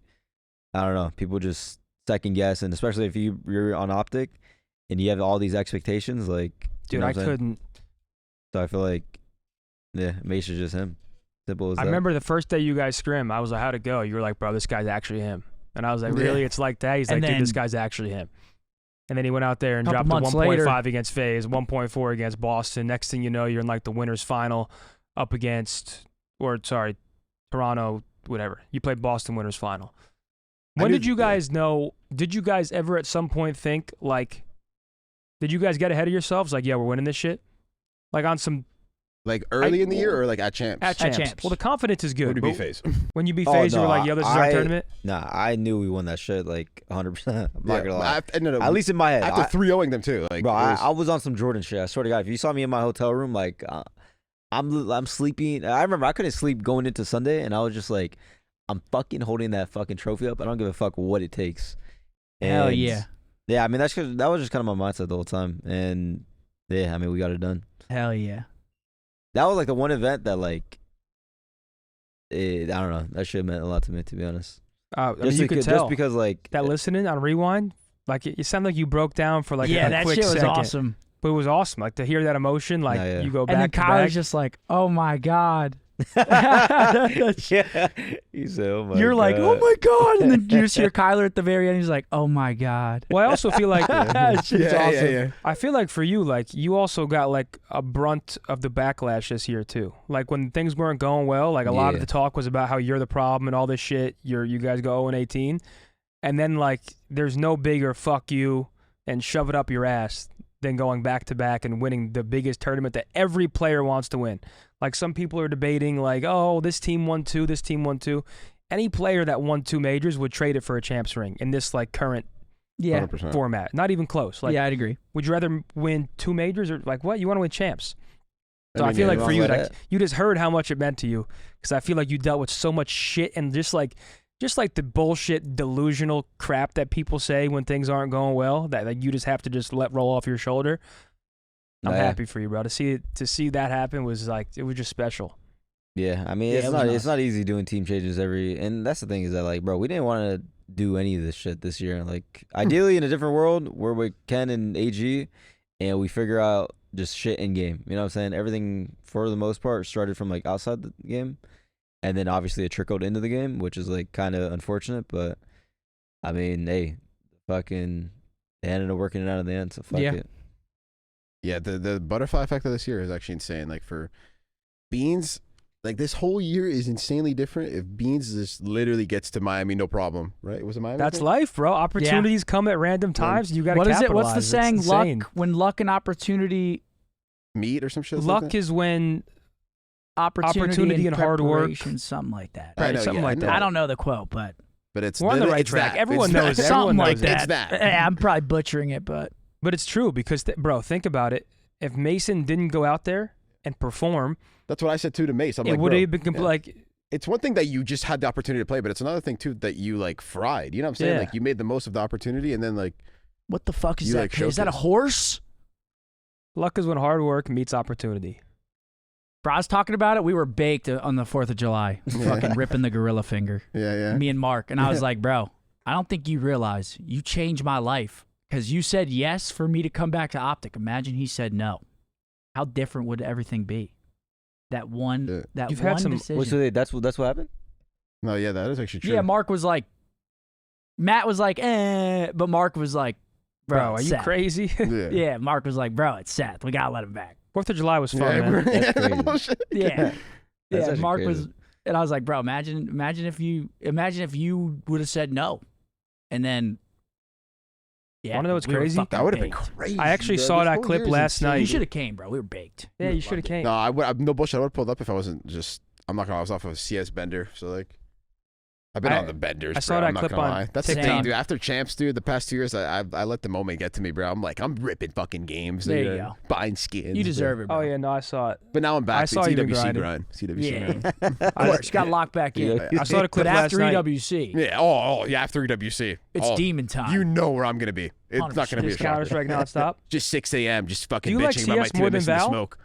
I don't know. People just second guess, and especially if you're on OpTic and you have all these expectations, like, Dude, I couldn't. So I feel like, yeah, Mace is just him. Simple as that. I remember the first day you guys scrim, I was like, how'd it go? You were like, bro, this guy's actually him. And I was like, really? It's like that? He's like, dude, this guy's actually him. And then he went out there and dropped a 1.5 against Faze, 1.4 against Boston. Next thing you know, you're in like the winners final up against, Toronto, whatever. You played Boston winners final. When did you guys know, did you guys ever at some point think, like, did you guys get ahead of yourselves? Like, yeah, we're winning this shit? Like on some... Like early in the year or like at champs? At champs. Well, the confidence is good. When you beat Faze? When you beat Faze, you were like, yo, this is our tournament? Nah, I knew we won that shit like 100%. I'm not gonna lie. No, at least in my head. After 3-0ing them too. Like, bro, I was on some Jordan shit. I swear to God, if you saw me in my hotel room, like, I'm sleeping. I remember I couldn't sleep going into Sunday, and I was just like, I'm fucking holding that fucking trophy up. I don't give a fuck what it takes. Hell yeah. Yeah, I mean, that was just kind of my mindset the whole time. And yeah, I mean, we got it done. Hell yeah. That was like the one event that, like, I don't know. That shit meant a lot to me, to be honest. I mean, you could tell. Just because, like. That listening on Rewind, like, it sounded like you broke down for, like, a quick second. Yeah, that shit was awesome. But it was awesome. Like, to hear that emotion, like, you go back and then to Kyler's back. just like, oh, my God. Yeah. He said, oh my You're God. like, oh my God. And then you just hear Kyler at the very end. He's like, oh my God. Well, I also feel like It's awesome. Yeah. I feel like for you, like, you also got like a brunt of the backlash this year too. Like when things weren't going well, like a lot of the talk was about how you're the problem and all this shit. You guys go 0-18, and then like there's no bigger fuck you and shove it up your ass than going back to back and winning the biggest tournament that every player wants to win. Like some people are debating like, oh, this team won 2, this team won 2. Any player that won 2 majors would trade it for a champs ring in this like current 100%. format. Not even close. Like, yeah, I'd agree. would you rather win 2 majors or like what? You want to win champs. So I feel like for you, like, you just heard how much it meant to you because I feel like you dealt with so much shit and just like the bullshit delusional crap that people say when things aren't going well that like you just have to just let roll off your shoulder. I'm happy for you, bro. To see that happen was like, it was just special. Yeah, I mean, it's not easy doing team changes and that's the thing is that, like, bro, we didn't want to do any of this shit this year. Like, ideally in a different world where we Ken and AG and we figure out just shit in game. You know what I'm saying? Everything for the most part started from like outside the game, and then obviously it trickled into the game, which is like kind of unfortunate. But I mean, hey, fucking they ended up working it out in the end, so fuck it. Yeah, the butterfly effect of this year is actually insane. Like for Beans, like this whole year is insanely different. If Beans just literally gets to Miami, no problem, right? Was it Miami? That's life, bro. Opportunities come at random times. You got to capitalize. What is it? What's the saying? When luck and opportunity meet or some shit. Luck is when opportunity and hard work, something like that. Right, something like that. I don't know the quote, but it's we're on the right track. Everyone knows something like that. It's that. I'm probably butchering it, but it's true because, bro, think about it. If Mason didn't go out there and perform, that's what I said too to Mace. I'm it like, would have been like. It's one thing that you just had the opportunity to play, but it's another thing too that you like fried. You know what I'm saying? Yeah. Like you made the most of the opportunity, and then like, what the fuck is that? Like, is that a horse? Luck is when hard work meets opportunity. Bro, I was talking about it. We were baked on the 4th of July, fucking ripping the gorilla finger. Yeah. Me and Mark, and I was like, bro, I don't think you realize you changed my life because you said yes for me to come back to OpTic. Imagine he said no. How different would everything be? That one decision. Wait, so that's what happened? No, yeah, that is actually true. Yeah, Mark was like, Matt was like, but Mark was like, bro, are you crazy? Yeah, Mark was like, bro, it's Seth. We gotta let him back. 4th of July was fun, man. That's crazy. Yeah, Mark was, and I was like, bro, imagine if you would have said no, and then. Yeah, want to know what's crazy? That would have been crazy. I actually saw that clip last night. You should have came, bro. We were baked. Yeah, you should have came. No, I'm no bullshit. I would have pulled up if I wasn't just. I'm not gonna. I was off of a CS bender, so like. I've been on the benders. I saw that clip on. That's the thing, dude. After champs, dude, the past 2 years, I let the moment get to me, bro. I'm like, I'm ripping fucking games. There you go. Buying skins. You deserve it, bro. Oh yeah, no, I saw it. But now I'm back. I saw you CWC grind. CWC grind. Of course, got locked back in. I saw the clip last after night. EWC. Yeah. Oh, yeah. After EWC, it's demon time. You know where I'm gonna be. It's not gonna be a just Counter-Strike nonstop. Just 6 a.m. Just fucking bitching like about my team missing the smoke.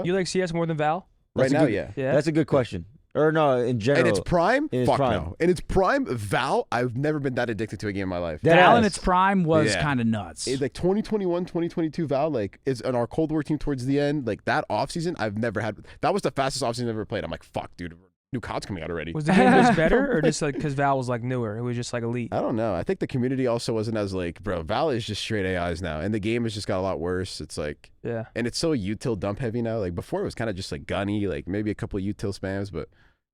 You like CS more than Val? Right now, yeah. That's a good question. Or no, in general. In its prime? In its Fuck prime. no. In its prime, Val, I've never been that addicted to a game in my life. Val in Deadass. its prime was Yeah. kind of nuts. It's like 2021, 2022 Val, like, is on our Cold War team towards the end. Like, that offseason, I've never had. That was the fastest offseason I've ever played. I'm like, fuck, dude. New COD's coming out already. Was the game just better, or just like because Val was like newer? It was just like elite. I don't know. I think the community also wasn't as like, bro, Val is just straight AIs now. And the game has just got a lot worse. It's like, Yeah. and it's so util dump heavy now. Like, before it was kind of just like gunny, like maybe a couple of util spams, but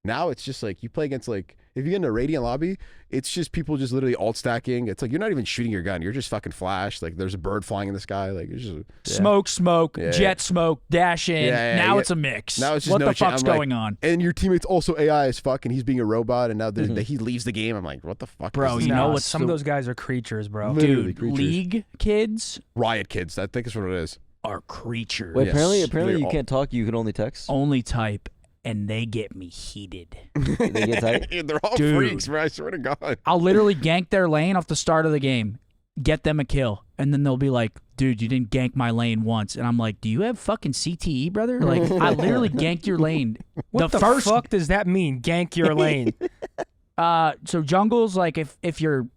now it's just like you play against like, if you get in a Radiant lobby, it's just people just literally alt stacking. It's like you're not even shooting your gun. You're just fucking flash. Like there's a bird flying in the sky. Like it's just Smoke, Yeah, jet smoke, dash in. Yeah, now yeah. it's a mix. Now it's just what no the chan- fuck's I'm like- going on? and your teammate's also AI as fuck, and he's being a robot, and now he leaves the game. I'm like, what the fuck, Bro, is this? you know Nah, what's some the- of those guys are creatures, bro. Literally Dude, creatures. League kids Riot kids. I think is what it is. are creatures. Wait, Yes. apparently They're you all- can't talk. You can only text. Only type, and they get me heated. They get tight. They're all Dude. freaks, bro. I swear to God. I'll literally gank their lane off the start of the game, get them a kill, and then they'll be like, dude, you didn't gank my lane once. And I'm like, do you have fucking CTE, brother? Like, I literally ganked your lane. What the first fuck does that mean? Gank your lane. So jungles, like if you're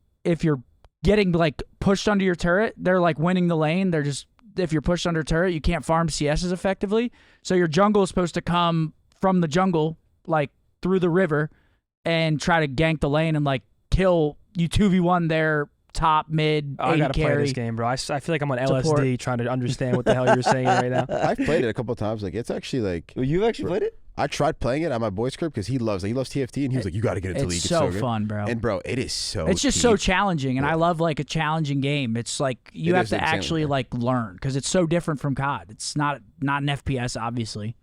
getting like pushed under your turret, they're like winning the lane. They're just, if you're pushed under turret, you can't farm CSs effectively. So your jungle is supposed to come from the jungle, like through the river, and try to gank the lane and like kill you 2v1 their top mid I AD gotta play carry. this game, bro. I feel like I'm on Support. LSD trying to understand what the hell you're saying right now. I've played it a couple of times. Like it's actually like You've actually played it? I tried playing it at my boy's crib because he loves TFT, and he was like, you got to get into It's League. so good. fun, bro. And bro, it is so. It's just so deep. challenging, and Yeah. I love like a challenging game. It's like you It have is to insanely actually hard. like learn because it's so different from COD. It's not an FPS, obviously.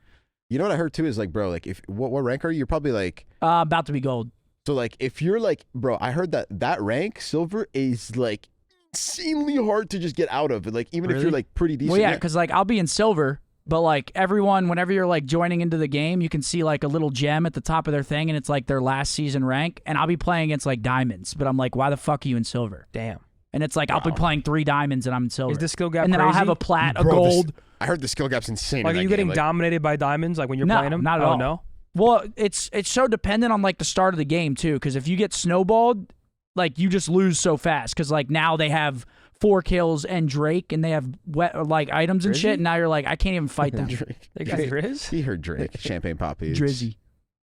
You know what I heard too is like, bro, like if what rank are you? You're probably like, About to be gold. so like if you're like, bro, I heard that rank silver is like insanely hard to just get out of. Like even if Really? you're like pretty decent. Well, yeah, because like I'll be in silver, but like everyone, whenever you're like joining into the game, you can see like a little gem at the top of their thing, and it's like their last season rank. And I'll be playing against like diamonds, but I'm like, why the fuck are you in silver? Damn. And it's like I'll be playing 3 diamonds and I'm in silver. Is the skill gap and then crazy? I'll have a plat, a Bro, this- gold. I heard the skill gap's insane. Like, in are that you game. getting Like, dominated by diamonds like when you're No, playing them? not at oh, all. no? Well, it's so dependent on like the start of the game too, because if you get snowballed, like you just lose so fast. Because like now they have 4 kills and Drake, and they have like items and Drizzy? shit. And now you're like, I can't even fight them. Drake. They got Riz? He heard Drake, Champagne Poppy. Drizzy.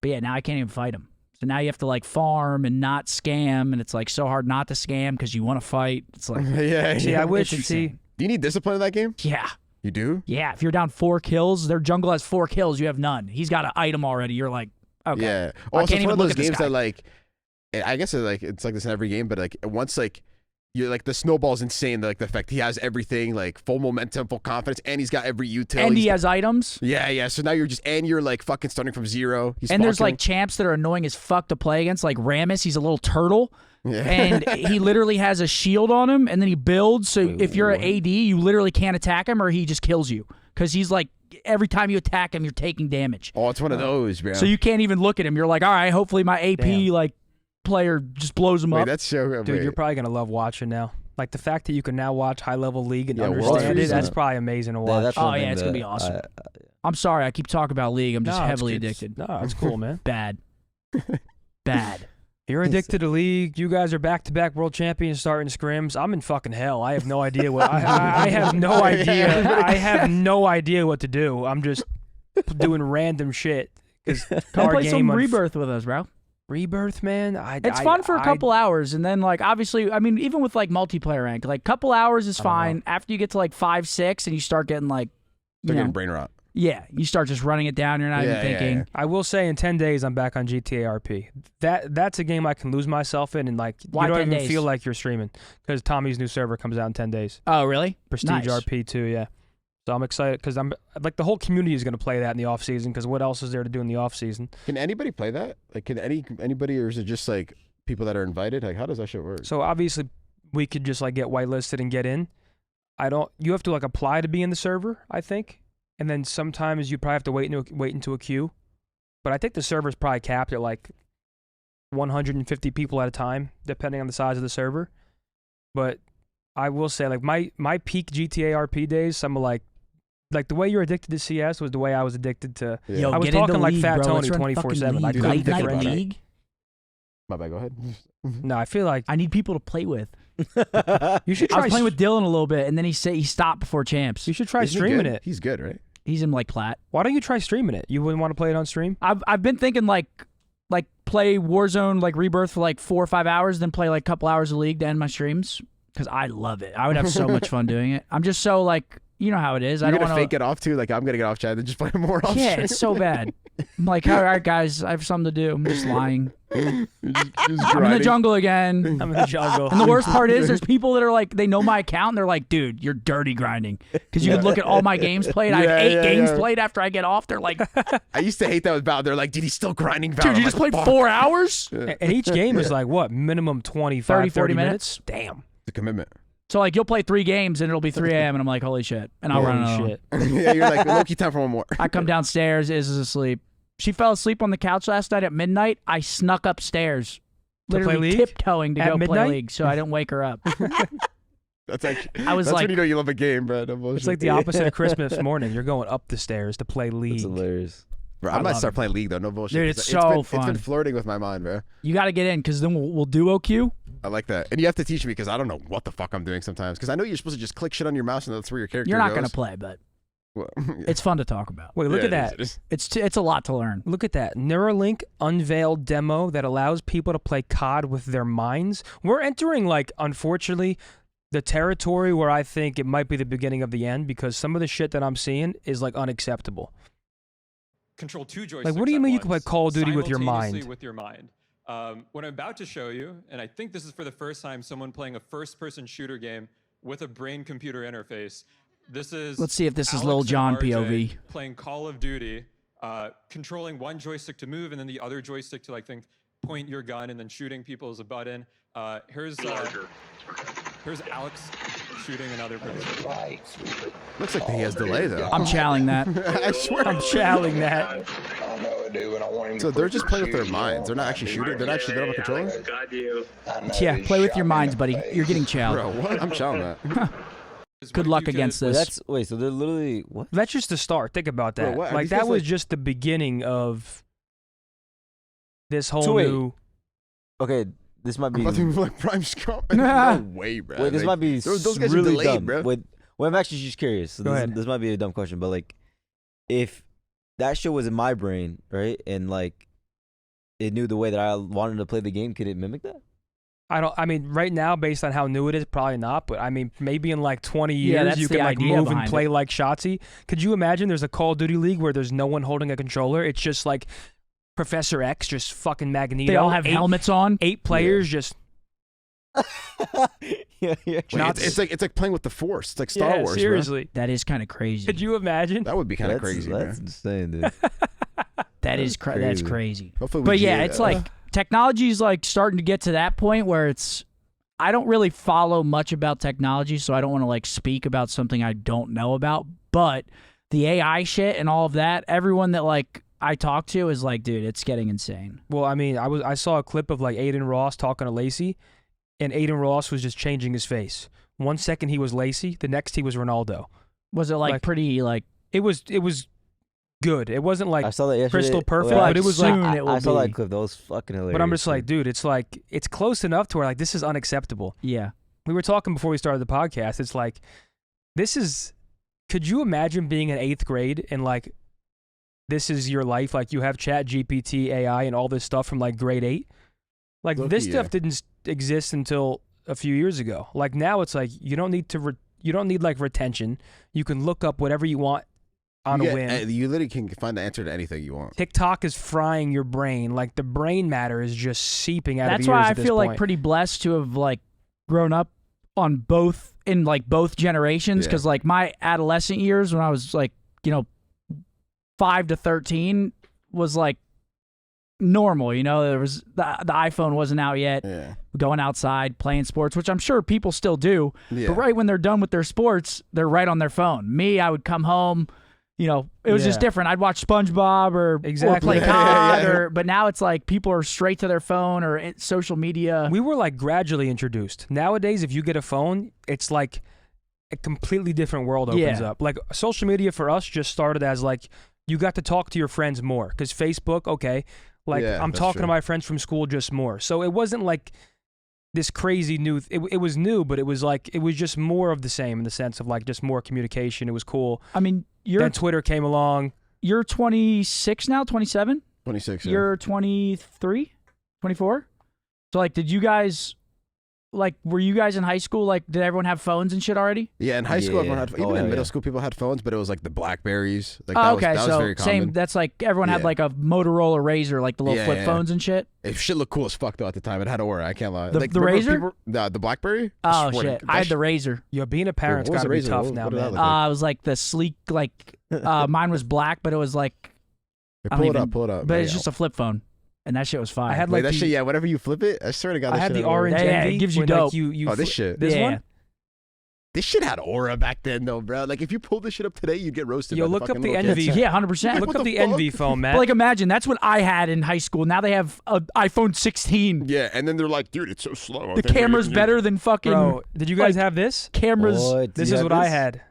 But yeah, now I can't even fight him. So now you have to like farm and not scam, and it's like so hard not to scam because you want to fight. It's like, yeah. See, yeah. I wish. It's See, insane. Do you need discipline in that game? yeah, You do? yeah. If you're down 4 kills, their jungle has 4 kills. You have none. He's got an item already. You're like, okay. Yeah. I Also, can't it's one even of look those at this games guy. that like, I guess it's like this in every game, but like once like you're like the snowball's insane. Like the fact he has everything, like full momentum, full confidence, and he's got every util. And he He's- has items. Yeah. So now you're like fucking starting from zero. He's And there's fucking- like champs that are annoying as fuck to play against, like Rammus. He's a little turtle, yeah. and he literally has a shield on him, and then he builds. So Wait, if you're what? an AD, you literally can't attack him, or he just kills you because he's like every time you attack him, you're taking damage. Oh, it's one of those, bro. So you can't even look at him. You're like, all right, hopefully my AP Damn. like player just blows him wait, up. that's so. dude, wait. you're probably gonna love watching now. Like the fact that you can now watch high level league and Yeah, World understand it. Series, That's uh, probably amazing to watch. that's Oh, one yeah, thing it's gonna that be awesome. I- I'm sorry, I keep talking about League. I'm just No, it's heavily good. addicted. No, it's cool, man. Bad. Bad. You're addicted to league. You guys are back-to-back world champions starting scrims. I'm in fucking hell. I have no idea what. I have no idea. I have no idea what to do. I'm just doing random shit. Because Come our play game some on Rebirth with us, bro. Rebirth, man. It's fun for a couple hours, and then like obviously, I mean, even with like multiplayer rank, like couple hours is I don't know. fine. After you get to like 5, 6, and you start getting like, They're you getting know, brain rot. yeah, you start just running it down. You're not even Yeah, yeah, thinking. yeah. I will say in 10 days I'm back on GTA RP. That's a game I can lose myself in, and like Why you don't 10 even days? feel like you're streaming because Tommy's new server comes out in 10 days. Oh, really? Prestige Nice. RP too, yeah. So I'm excited because I'm like the whole community is going to play that in the off season because what else is there to do in the off season? Can anybody play that? Like, can anybody, or is it just like people that are invited? Like, how does that shit work? So obviously we could just like get whitelisted and get in. You have to like apply to be in the server, I think, and then sometimes you probably have to wait into a queue. But I think the server's probably capped at like 150 people at a time, depending on the size of the server. But I will say, like my peak GTA RP days, some of like like the way you're addicted to CS was the way I was addicted to. Yeah. Yo, I was get into talking like League, Fat bro. Tony Let's run fucking 24/7. I League. couldn't Late night differentiate. League. My bad. Go ahead. No, I feel like I need people to play with. you should I try. was playing with Dylan a little bit, and then he stopped before champs. You should try Isn't he streaming good? it. He's good, right? He's in like plat. Why don't you try streaming it? You wouldn't want to play it on stream? I've been thinking like play Warzone like Rebirth for like 4 or 5 hours, then play like a couple hours of League to end my streams because I love it. I would have so much fun doing it. I'm just so like, you know how it is. You're I don't gonna want fake it off too. Like I'm gonna get off chat and just play more off. Yeah, stream. it's so bad. I'm like, all right, guys, I have something to do. I'm just lying. Just I'm in the grinding. jungle again. I'm in the jungle. And the worst part is, there's people that are like, they know my account, and they're like, dude, you're dirty grinding. Because you could look at all my games played. I have 8 games played after I get off. They're like, I used to hate that with Val. They're like, dude, he's still grinding Val. dude, I'm you just like, played fuck. 4 hours? And each game is like what? Minimum 25, 40 minutes? Damn. The commitment. So like, you'll play 3 games, and it'll be 3 a.m., and I'm like, holy shit. And I'll run Holy another one. shit. Yeah, you're like, low-key time for one more. I come downstairs, Iz is asleep. She fell asleep on the couch last night at midnight. I snuck upstairs, To play literally League? tiptoeing to At go play midnight? League, so I didn't wake her up. That's actually. I was that's like- when you know you love a game, bro. No It's bullshit. like the opposite of Christmas morning. You're going up the stairs to play League. That's hilarious. Bro, I I might love start it. playing League though. No bullshit. Dude, it's so been, It's fun. been flirting with my mind, bro. You got to get in, because then we'll duo queue. I like that, and you have to teach me because I don't know what the fuck I'm doing sometimes. Because I know you're supposed to just click shit on your mouse and that's where your character You're not goes. going to play, but Well, it's fun to talk about. Wait, look yeah, at that. it is. It's a lot to learn. Look at that. Neuralink unveiled demo that allows people to play COD with their minds. We're entering, like, unfortunately, the territory where I think it might be the beginning of the end, because some of the shit that I'm seeing is, like, unacceptable. Control 2 joysticks. Like, what do you at mean you can play once, Call of Duty with your simultaneously mind? With your mind. What I'm about to show you, and I think this is for the first time someone playing a first-person shooter game with a brain-computer interface. This is. Let's see if this is Alex Lil and Jon RJ POV. playing Call of Duty, controlling one joystick to move, and then the other joystick to, like, point your gun, and then shooting people as a button. Here's Alex shooting another person. Looks like he has delay though. I'm challenging that. I swear. I'm challenging that. So they're just playing with their minds. They're not actually shooting. They're not actually they don't have a controller. Yeah, play with your minds, buddy. You're getting chowed. Bro, what? I'm challenging that. Good luck against Wait, this. so they're literally what? That's just the start. Think about Bro, that. what? Are Like, these that guys, was like- just the beginning of this whole So wait. new. Okay, this might I'm be. about to move like Prime Scum. No way, bro. Wait, this Like, might be those guys are really delayed, dumb. bro. Wait, well, I'm actually just curious. So Go this, ahead. this might be a dumb question, but like, if that shit was in my brain, right, and like, it knew the way that I wanted to play the game, could it mimic that? I mean, right now, based on how new it is, probably not. But I mean, maybe in like 20 Yeah, years, that's you the can like idea move and behind play it. like Shotzi. Could you imagine there's a Call of Duty League where there's no one holding a controller? It's just like Professor X, just fucking Magneto. They all have helmets on. 8 players, just yeah. Wait, Not- it's like playing with the Force. It's like Star yeah, Wars, seriously. That is kind of crazy. Could you imagine? bro. That would be kind of That's crazy, That's bro. insane, dude. That's crazy. crazy. Hopefully we But yeah, GA it's that. like technology's like starting to get to that point where it's. I don't really follow much about technology, so I don't want to like speak about something I don't know about. But the AI shit and all of that, everyone that like I talk to is like, dude, it's getting insane. Well, I mean, I saw a clip of like Aiden Ross talking to Lacey, and Aiden Ross was just changing his face. 1 second he was Lacey, the next he was Ronaldo. Was it like pretty like? It was good. It wasn't like I saw that yesterday. crystal perfect, Well, but it was like. soon I, it will I saw be. that clip. That was fucking hilarious. But I'm just like, dude, it's like it's close enough to where like this is unacceptable. Yeah. We were talking before we started the podcast. It's like this is. Could you imagine being in 8th grade and like this is your life? Like you have Chat GPT, AI, and all this stuff from like grade 8. Like Low-key, this stuff yeah. didn't exist until a few years ago. Like now it's like you don't need to. You don't need like retention. You can look up whatever you want on a whim. You literally can find the answer to anything you want. TikTok is frying your brain. Like the brain matter is just seeping out That's of ears why I at this feel like point. pretty blessed to have like grown up on both in like both generations Yeah. because like my adolescent years when I was like 5 to 13 was like normal. There was the iPhone wasn't out yet. Yeah. Going outside playing sports, which I'm sure people still do. Yeah. But right when they're done with their sports, they're right on their phone. Me, I would come home. It was just Yeah. different. I'd watch SpongeBob or Exactly. play Yeah, COD, yeah. but now it's like people are straight to their phone or social media. We were like gradually introduced. Nowadays, if you get a phone, it's like a completely different world opens up. Like social media for us just started as like you got to talk to your friends more because Facebook, okay, like I'm talking to my friends from school just more. So it wasn't like this crazy new. It was new, but it was just more of the same in the sense of like just more communication. It was cool. I mean, then Twitter came along. You're 26 now, 27? 26. Yeah. You're 23, 24. So like, did you guys? Like, were you guys in high school? Like, did everyone have phones and shit already? Yeah, in high school, everyone had. Even in middle school, people had phones, but it was like the Blackberries. Like, that was very common. Same. That's like everyone had like a Motorola Razr, like the little flip phones and shit. It shit looked cool as fuck though at the time. It had Aura. I can't lie. The Razr? The Blackberry. Oh shit! I had the Razr. Yo, being a parent's gotta be tough now, man. It was like the sleek, like mine was black, but it was like. Pull it up. But it's just a flip phone. And that shit was fire. I had like that shit. Yeah, whenever you flip it, I swear to God, I had the orange envy. It gives you dope. Like this shit. This one. This shit had aura back then, though, bro. Like if you pulled this shit up today, you'd get roasted. Yo, by look the up the fucking envy. Yeah, 100%. Look up the envy phone, man. But like, imagine that's what I had in high school. Now they have an iPhone 16. Yeah, and then they're like, dude, it's so slow. The camera's better than fucking. Bro, did you guys have this? Cameras. This is what I had.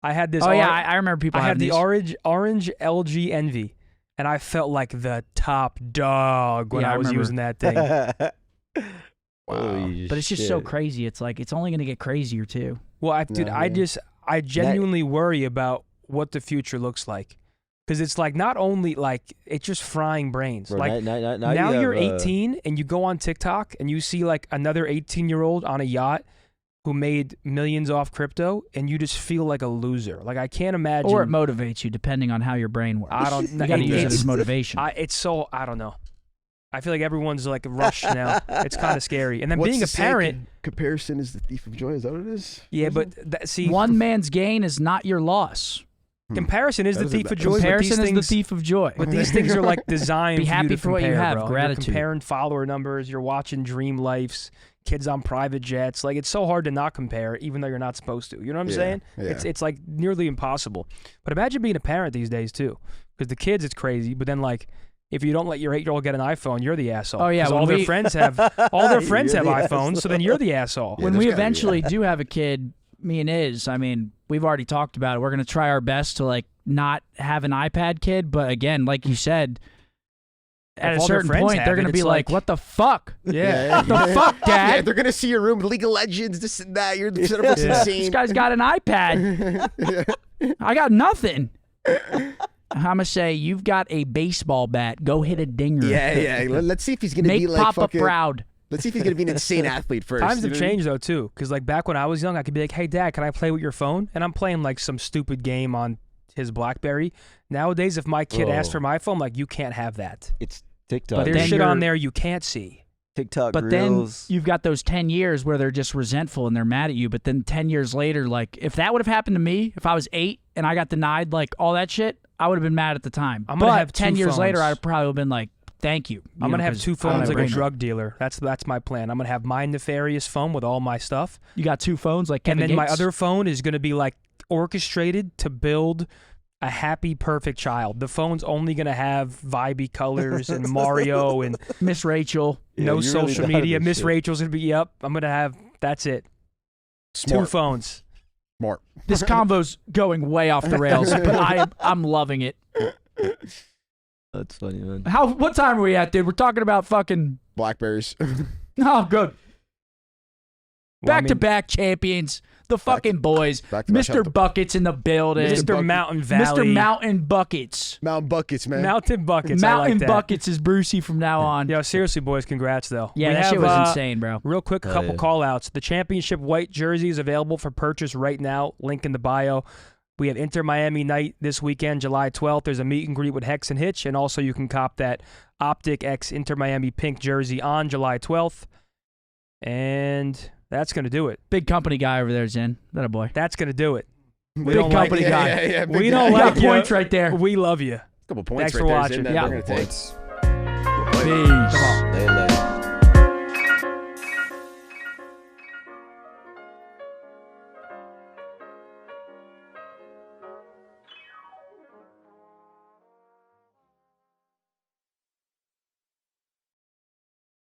I had this. Oh yeah, I remember people. I had the these. orange LG Envy. And I felt like the top dog when I was using that thing. Wow. But it's just so crazy. It's like, it's only going to get crazier too. Well, I genuinely worry about what the future looks like. Because it's like not only like, it's just frying brains. Bro, like now you're 18 and you go on TikTok and you see like another 18-year-old on a yacht who made millions off crypto, and you just feel like a loser. Like I can't imagine. Or it motivates you, depending on how your brain works. I don't. You got to use it as motivation. I don't know. I feel like everyone's like rushed now. It's kind of scary. And then being a parent, comparison is the thief of joy. Is that what it is? Yeah, but see, one man's gain is not your loss. Comparison is the thief of joy. Comparison is the thief of joy. But these things are like designed. Be happy for what you have. Bro. Gratitude. You're comparing follower numbers. You're watching dream lives. Kids on private jets. Like it's so hard to not compare, even though you're not supposed to. You know what I'm saying? Yeah. It's like nearly impossible. But imagine being a parent these days too, because the kids, it's crazy. But then like, if you don't let your 8-year-old get an iPhone, you're the asshole. Oh yeah, all their friends have iPhones, so then you're the asshole. When we eventually do have a kid, me and Iz, I mean, we've already talked about it. We're gonna try our best to like not have an iPad kid, but again, like you said. At a certain point, they're going to be like, what the fuck? Yeah. What the fuck, Dad? Yeah, they're going to see your room, League of Legends, this and that. You're insane. This guy's got an iPad. I got nothing. I'm going to say, you've got a baseball bat. Go hit a dinger. Yeah. Let's see if he's going to be like Papa fucking... proud. Let's see if he's going to be an insane athlete first. Times have changed, though, too. Because like back when I was young, I could be like, hey, Dad, can I play with your phone? And I'm playing like some stupid game on his BlackBerry. Nowadays, if my kid asks for my phone, I'm like, you can't have that. It's TikTok. But there's shit on there you can't see. TikTok But reels. then you've got those 10 years where they're just resentful and they're mad at you. But then 10 years later, like, if that would have happened to me, if I was 8 and I got denied, like, all that shit, I would have been mad at the time. I'm gonna have 10 years phones. later, I'd probably have been like, thank you. I'm going to have 2 phones like a brain. drug dealer. That's my plan. I'm going to have my nefarious phone with all my stuff. You got 2 phones like Kevin And then my Gates? other phone is going to be like orchestrated to build a happy, perfect child. The phone's only going to have vibey colors and Mario and Miss Rachel. no you really social thought of media. this Miss shit. Rachel's going to be, I'm going to have, that's it. Smart. 2 phones. Smart. This convo's going way off the rails, but I'm loving it. That's funny, man. What time are we at, dude? We're talking about fucking... Blackberries. Oh, good. Well, I mean, Back-to-back champions. The fucking boys. back-to-back Mr. Buckets in the building. Mr. Mountain Valley. Mr. Mountain Buckets. Mountain Buckets, man. Mountain Buckets. I Mountain like that. Buckets is Brucey from now on. Yo, seriously, boys, congrats, though. Yeah, We that have, shit was insane, bro. Real quick, Hell couple yeah. call-outs. The championship white jersey is available for purchase right now. Link in the bio. We have Inter Miami night this weekend, July 12th. There's a meet and greet with Hex and Hitch, and also you can cop that OpTic X Inter Miami pink jersey on July 12th. And that's going to do it. Big company guy over there, Zen. That a boy. That's going to do it. We Big don't like company you. guy. Yeah, We big don't You guy. like got you. points right there. We love you. Couple points Thanks right for there, watching. Zin, that Yeah. we're gonna take. Points. Peace. Lay it low.